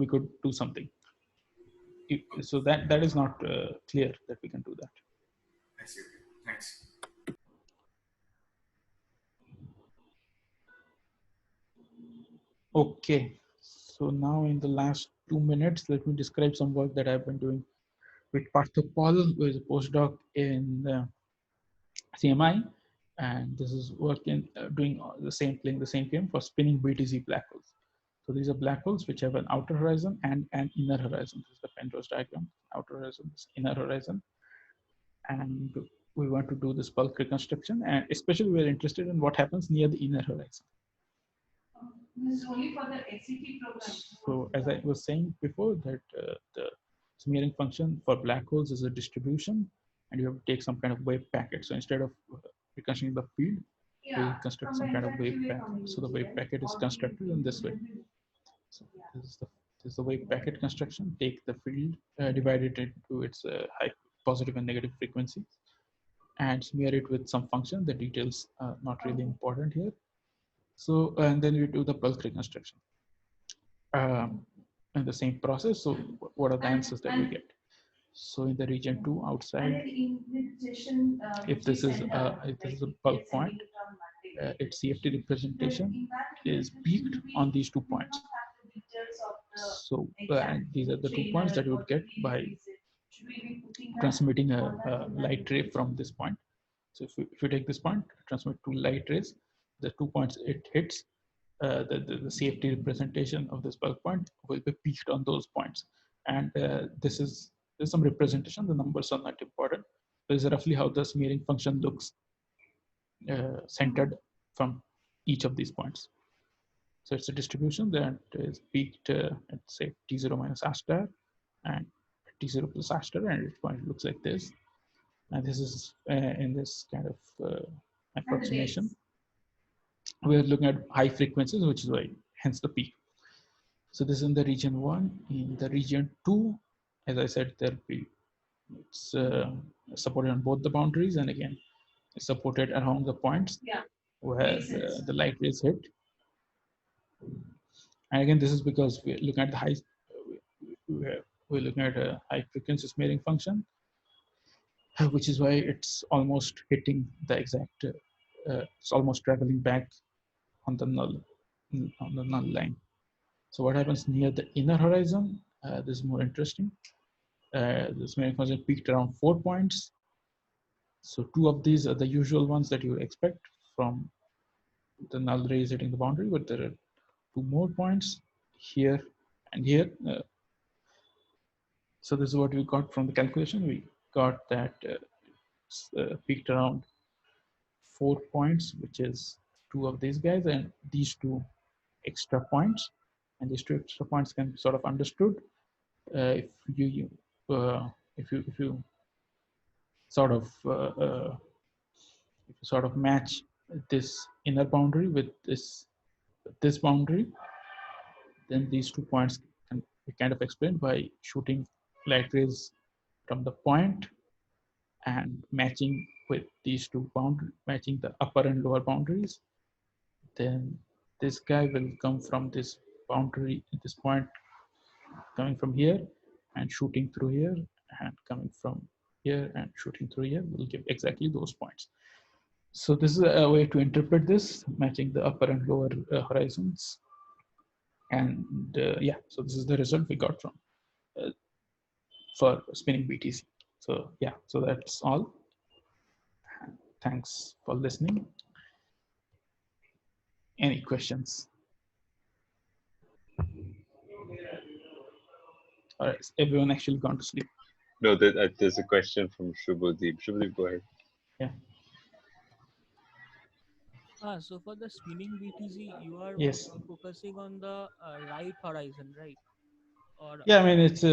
could do something. So that is not clear that we can do that. I see. Thanks. Okay. So now in the last 2 minutes, let me describe some work that I've been doing with Partha Paul, who is a postdoc in CMI, and this is working doing the same thing for spinning BTZ black holes. So these are black holes which have an outer horizon and an inner horizon. This is the Penrose diagram: outer horizon, inner horizon, and we want to do this bulk reconstruction, and especially we're interested in what happens near the inner horizon. This is only for the SCP program. So as I was saying before, that the smearing function for black holes is a distribution, and you have to take some kind of wave packet. So instead of reconstructing the field, we construct some kind of wave packet. So the wave packet is constructed in this way. So this is the wave packet construction. Take the field, divide it into its high positive and negative frequencies, and smear it with some function. The details are not really important here. So, and then we do the bulk reconstruction in the same process. So what are the answers that we get? So in the region 2 outside, if this is a bulk point, its CFT representation is peaked on these 2 points. So these are the 2 points that you would get by transmitting a light ray from this point. So if you take this point, transmit 2 light rays, the 2 points it hits, the CFT representation of this bulk point will be peaked on those points. And there's some representation. The numbers are not important. This is roughly how the smearing function looks centered from each of these points. So it's a distribution that is peaked at say T0 minus R star and T0 plus R star, and each point looks like this. And this is in this kind of approximation. We're looking at high frequencies, which is why hence the peak. So this is in the region 1. In the region 2, as I said, it's supported on both the boundaries, and again, it's supported along the points where the light rays hit. And again, this is because we're looking at the high, we're looking at a high frequency smearing function, which is why it's almost hitting the exact, it's almost traveling back on the null line. So what happens near the inner horizon? This is more interesting. The smearing function peaked around 4 points. So 2 of these are the usual ones that you would expect from the null rays hitting the boundary, but there are 2 more points here and here. So this is what we got from the calculation. We got that peaked around 4 points, which is 2 of these guys and these 2 extra points. And these 2 extra points can be sort of understood if you sort of match this inner boundary with this boundary, then these 2 points can be kind of explained by shooting light rays from the point and matching with these 2 boundaries, matching the upper and lower boundaries. Then this guy will come from this boundary, this point coming from here and shooting through here, and coming from here and shooting through here will give exactly those points. So this is a way to interpret this, matching the upper and lower horizons. And yeah, so this is the result we got from for spinning BTZ. So yeah, so that's all. Thanks for listening. Any questions? All right, everyone actually gone to sleep? No, there's a question from Shubhadeep. Shubhadeep, go ahead. Yeah. So for the spinning BTC, you are Yes. focusing on the right horizon, right? Or Yeah, I mean it's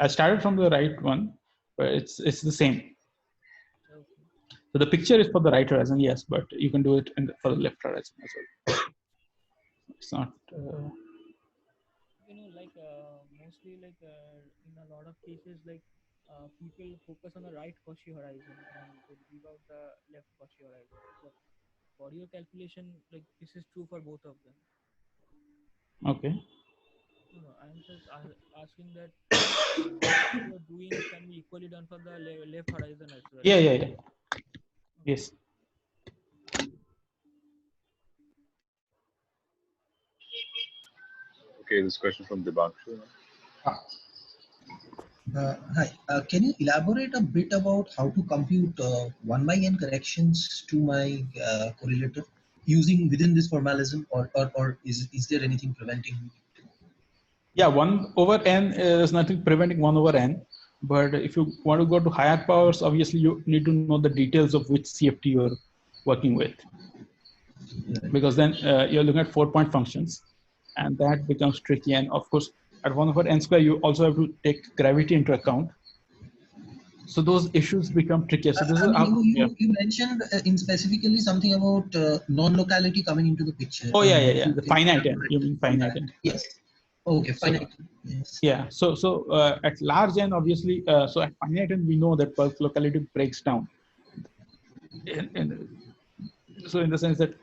I started from the right one, but it's the same. okay. So the picture is for the right horizon, yes, but you can do it for the left horizon as well. It's not. Like mostly like in a lot of cases, like people focus on the right Cauchy horizon and they leave out the left Cauchy horizon. But for your calculation, like this is true for both of them. Okay. No, I'm just asking that what you are doing can be equally done for the left horizon as well. Yeah. Yes. Okay, this question from Dibanshu. Hi, can you elaborate a bit about how to compute 1 by n corrections to my correlator using within this formalism, or is there anything preventing? Yeah, 1 over n is nothing preventing 1 over n. But if you want to go to higher powers, obviously you need to know the details of which CFT you're working with. Because then you're looking at 4-point functions, and that becomes tricky. And of course, at 1 over n square, you also have to take gravity into account. So those issues become trickier. So this is you mentioned in specifically something about non-locality coming into the picture. Oh yeah. The finite n. You mean finite n? Yes. Okay, finite. So, yes. Yeah. So at large n, obviously, so at finite n, we know that bulk locality breaks down. So in the sense that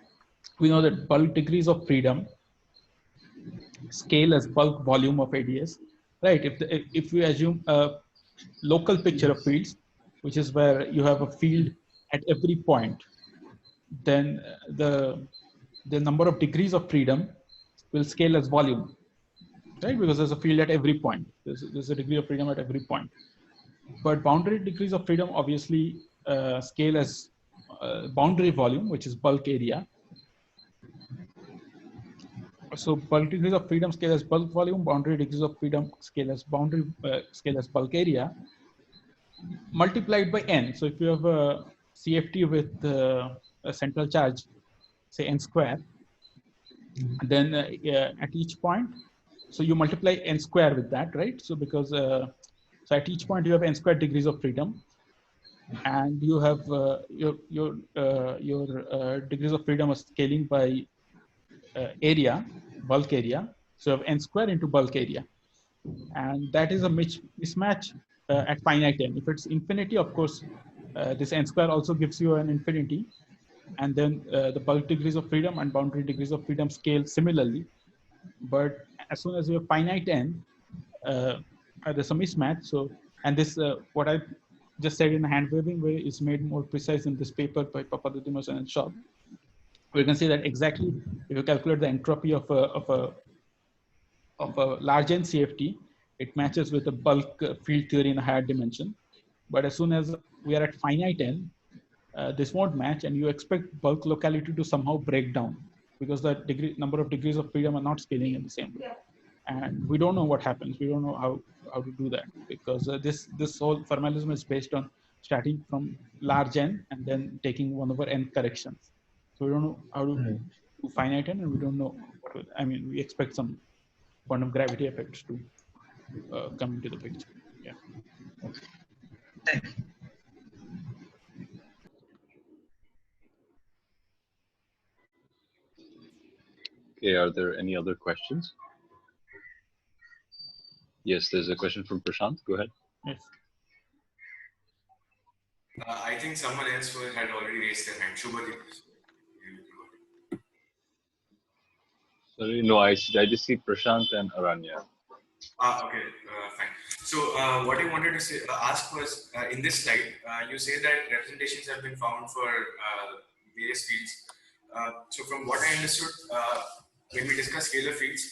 we know that bulk degrees of freedom scale as bulk volume of ADS, right? If we assume a local picture of fields, which is where you have a field at every point, then the number of degrees of freedom will scale as volume, right? Because there's a field at every point. There's a degree of freedom at every point. But boundary degrees of freedom obviously scale as boundary volume, which is bulk area. So bulk degrees of freedom scale as bulk volume, boundary degrees of freedom scale as bulk area, multiplied by n. So if you have a CFT with a central charge, say n square, then at each point, so you multiply n square with that, right? So because so at each point you have n squared degrees of freedom, and you have your degrees of freedom are scaling by area, bulk area. So you have n square into bulk area, and that is a mismatch at finite n. If it's infinity, of course, this n square also gives you an infinity, and then the bulk degrees of freedom and boundary degrees of freedom scale similarly. But as soon as you have finite n, there's a mismatch. So, and this what I just said in a hand waving way is made more precise in this paper by Papadimos and Shaw. We can see that exactly if you calculate the entropy of a large n CFT, it matches with the bulk field theory in a higher dimension. But as soon as we are at finite n, this won't match, and you expect bulk locality to somehow break down because the number of degrees of freedom are not scaling in the same way. And we don't know what happens. We don't know how to do that, because this whole formalism is based on starting from large n and then taking 1 over n corrections. So we don't know how to do finite n, and we don't know what I mean, we expect some quantum gravity effects to come into the picture. Yeah. Thank you. Okay, are there any other questions? Yes, there's a question from Prashant. Go ahead. Yes. I think someone else had already raised their hand. Shubhadeep. Sorry, no, I just see Prashant and Aranya. Okay, fine. So what I wanted to ask was, in this slide, you say that representations have been found for various fields. So from what I understood, when we discuss scalar fields,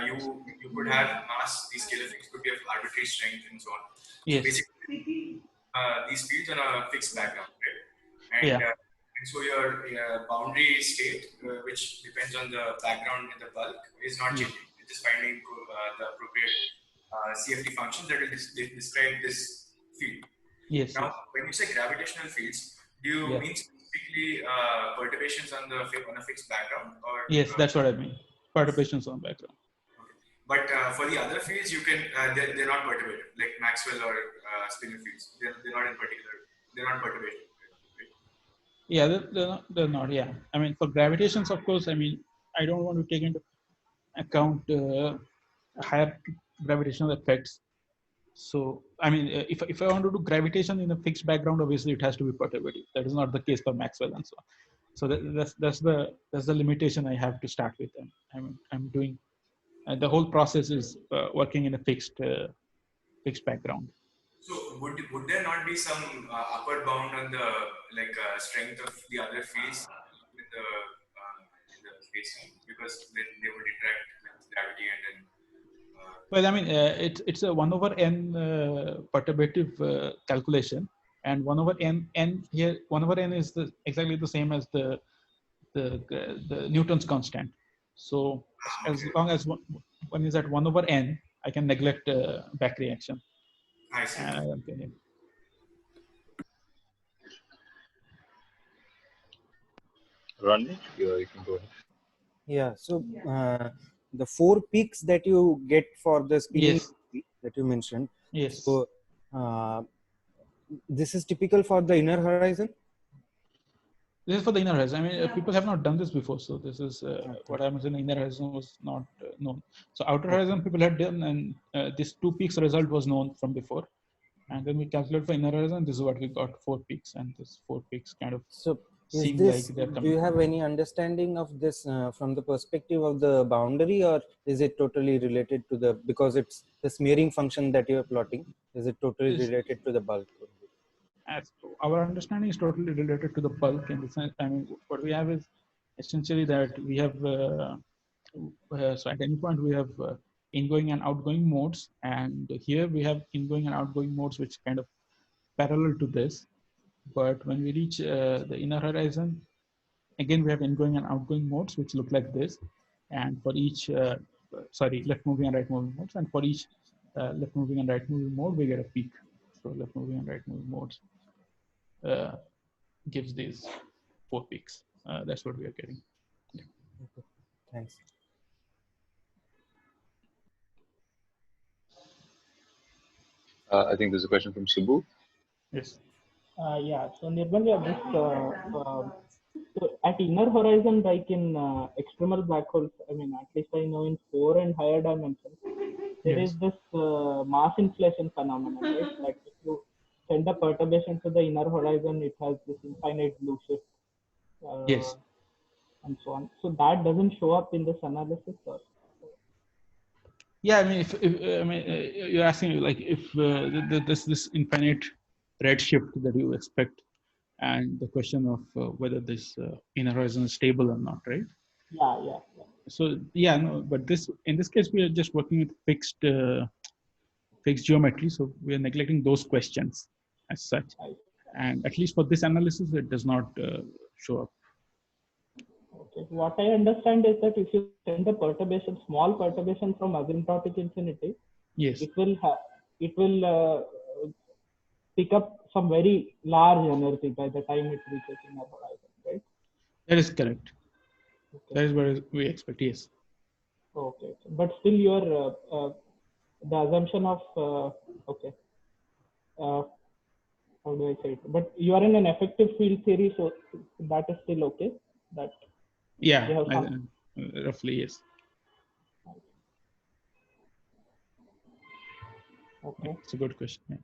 you could have mass. These scalar fields could be of arbitrary strength and so on. Yes. So basically, these fields on a fixed background, right? And, yeah. And so your boundary state, which depends on the background in the bulk, is not changing. It's just finding the appropriate CFT functions that will describe this field. Yes. Now, when you say gravitational fields, do you mean specifically perturbations on a fixed background, or yes, that's what I mean. Perturbations on background. But for the other fields, you can they're not perturbated, like Maxwell or spinor fields. They're not in particular. They're not perturbated. Right? Yeah, they're not. Yeah, I mean for gravitations, of course. I mean I don't want to take into account higher gravitational effects. So I mean, if I want to do gravitation in a fixed background, obviously it has to be perturbative. That is not the case for Maxwell and so on. So that's the limitation I have to start with. And I'm doing the whole process is working in a fixed background. So would there not be some upper bound on the strength of the other fields in the spacetime, because then they would interact with gravity and then. Well, I mean, it's a 1/n perturbative calculation, and 1/n here 1/n is exactly the same as the Newton's constant. So as long as one is at 1/n, I can neglect back reaction. I see. Okay. Randy, you can go ahead. Yeah. So the 4 peaks that you get for the spinning that you mentioned. Yes. So this is typical for the inner horizon. This is for the inner horizon. I mean, people have not done this before, so this is what happens in the inner horizon was not known. So outer horizon people had done, and this 2 peaks result was known from before. And then we calculate for inner horizon. This is what we got: 4 peaks, and this 4 peaks kind of seem like they're coming. Do you have any understanding of this from the perspective of the boundary, or is it totally related to the, because it's the smearing function that you are plotting? Is it totally related to the bulk? As our understanding is totally related to the bulk in the sense. I mean, what we have is essentially that we have so at any point we have ingoing and outgoing modes, and here we have ingoing and outgoing modes which kind of parallel to this. But when we reach the inner horizon, again we have ingoing and outgoing modes which look like this, and for each left moving and right moving modes, and for each left moving and right moving mode we get a peak. So left moving and right moving modes gives these 4 peaks. That's what we are getting. Okay. Thanks. I think there's a question from Subbu. Yes. Yeah. So Nirmal, so at inner horizon, like in extremal black holes, I mean, at least I know in 4 and higher dimensions, there is this mass inflation phenomenon, right? Like if you send a perturbation to the inner horizon, it has this infinite blue shift. Yes. And so on. So that doesn't show up in this analysis, or? Yeah, I mean, if I mean, you're asking like if there's this infinite redshift that you expect, and the question of whether this inner horizon is stable or not, right? Yeah. So yeah, no, but in this case we are just working with fixed geometry, so we are neglecting those questions as such, and at least for this analysis, it does not show up. Okay. What I understand is that if you send a perturbation, small perturbation from asymptotic infinity, yes, it will pick up some very large energy by the time it reaches inner horizon, right? That is correct. Okay. That is what we expect. Yes. Okay, but still your the assumption of how do I say it? But you are in an effective field theory, so that is still okay. That yeah, roughly yes. Okay, it's a good question. Yeah.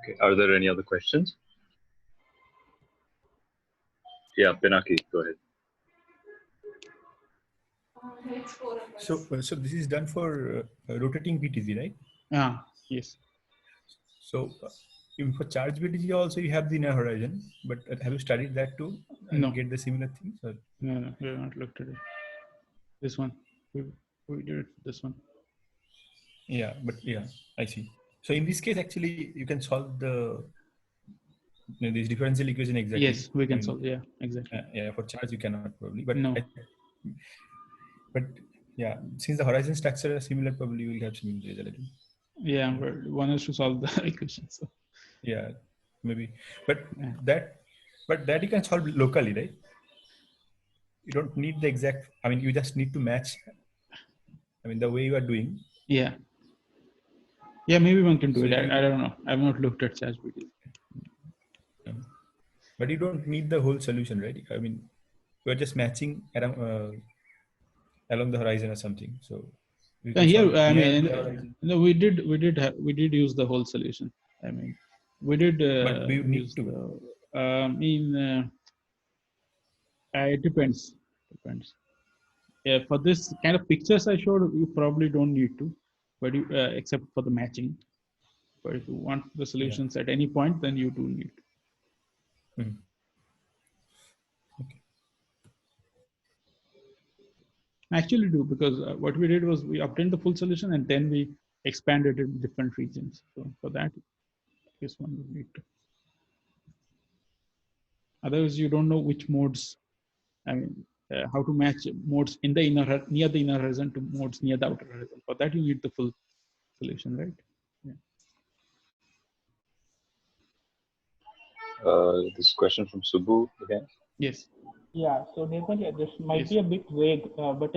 Okay. Are there any other questions? Yeah, Pinaki, go ahead. So this is done for rotating BTG, right? Yes. So even for charge BTG also you have the inner horizon, but have you studied that too and no. get the similar things? Or? No, we have not looked at it. This one, we did it for this one. Yeah, but yeah, I see. So in this case, actually, you can solve this differential equation exactly. Yes, we can solve. Yeah, exactly. Yeah, for charge you cannot probably, but no. But yeah, since the horizon structure is similar, probably you will have similar result. Yeah, but one has to solve the equation. So. Yeah, maybe, but that you can solve locally, right? You don't need the exact. I mean, you just need to match. I mean, the way you are doing. Yeah. Yeah, maybe one can do So it. I don't know. I've not looked at ChatGPT. But you don't need the whole solution, right? I mean, you are just matching around, along the horizon or something. So we can Here, solve I near mean, the horizon. no, we did use the whole solution. I mean, we did. But do you need use to? It depends. Depends. Yeah, for this kind of pictures I showed, you probably don't need to, but you except for the matching. But if you want the solutions at any point, then you do need to. Mm-hmm. Okay. Actually do, because what we did was we obtained the full solution and then we expanded it in different regions. So for that, this one would need to. Otherwise, you don't know which modes. I mean, how to match modes in the near the inner horizon to modes near the outer horizon. For that, you need the full solution, right? Yeah. This question from Subbu again. Yes. Yeah, so Nirmal, this might be a bit vague, but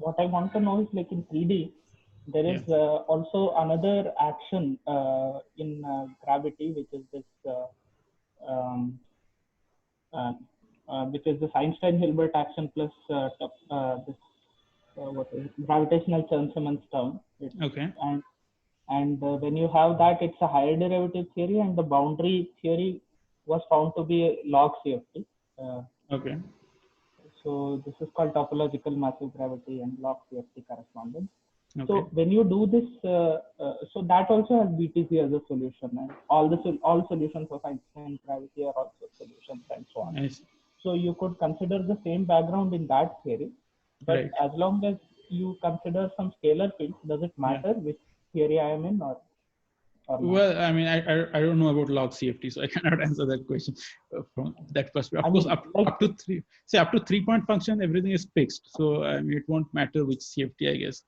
what I want to know is, like, in 3D, there is also another action in gravity, which is this which is this Einstein-Hilbert action plus this what is it? Gravitational Chern-Simons term. Okay. And when you have that, it's a higher derivative theory, and the boundary theory was found to be log CFT. Okay. So this is called topological massive gravity and log CFT correspondence. Okay. So when you do this, so that also has BTC as a solution, and all solutions of Einstein gravity are also solutions, and so on. Nice. So you could consider the same background in that theory, but as long as you consider some scalar fields, does it matter which theory I am in, or not? Well, I mean, I don't know about log CFT, so I cannot answer that question from that perspective. Of course, up to 3-point function, everything is fixed. So I mean, it won't matter which CFT, I guess.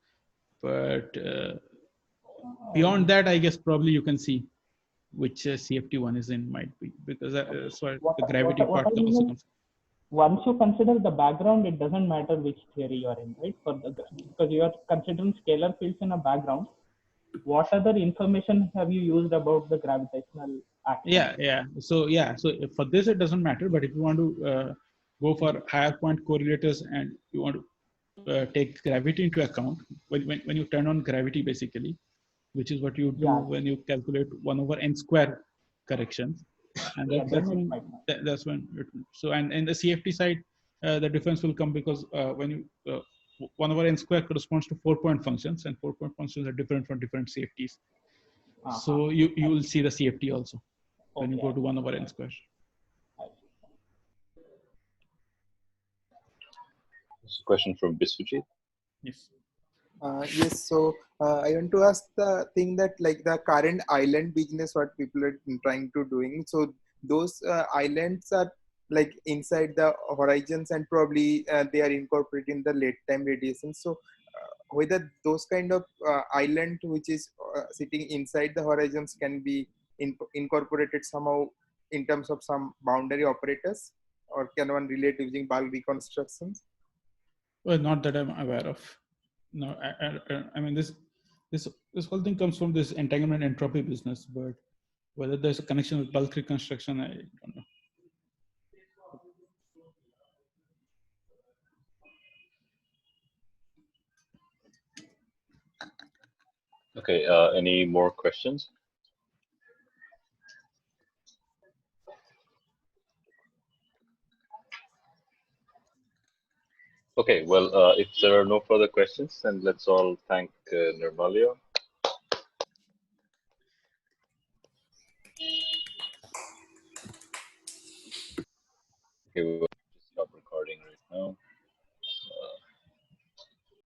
But beyond that, I guess probably you can see which CFT one is in, might be, because so the gravity part also comes. Once you consider the background, it doesn't matter which theory you are in, right? Because you are considering scalar fields in a background. What other information have you used about the gravitational action? So for this, it doesn't matter. But if you want to go for higher point correlators and you want to take gravity into account, when you turn on gravity, basically, which is what you do when you calculate 1/n² corrections, and that's when so, and in the CFT side, the difference will come because when you 1/n² corresponds to 4-point functions, and 4-point functions are different from different CFTs. So you will see the CFT also when you go to 1/n². Question from Biswajit. Yes. Yes, so I want to ask the thing that, like, the current island business, what people are trying to doing. So those islands are like inside the horizons, and probably they are incorporating the late time radiation. So whether those kind of island which is sitting inside the horizons can be incorporated somehow in terms of some boundary operators, or can one relate using bulk reconstructions? Well, not that I'm aware of. No, I mean, this whole thing comes from this entanglement entropy business, but whether there's a connection with bulk reconstruction, I don't know. Okay, any more questions? Okay, well, if there are no further questions, then let's all thank Nirmalya. Okay,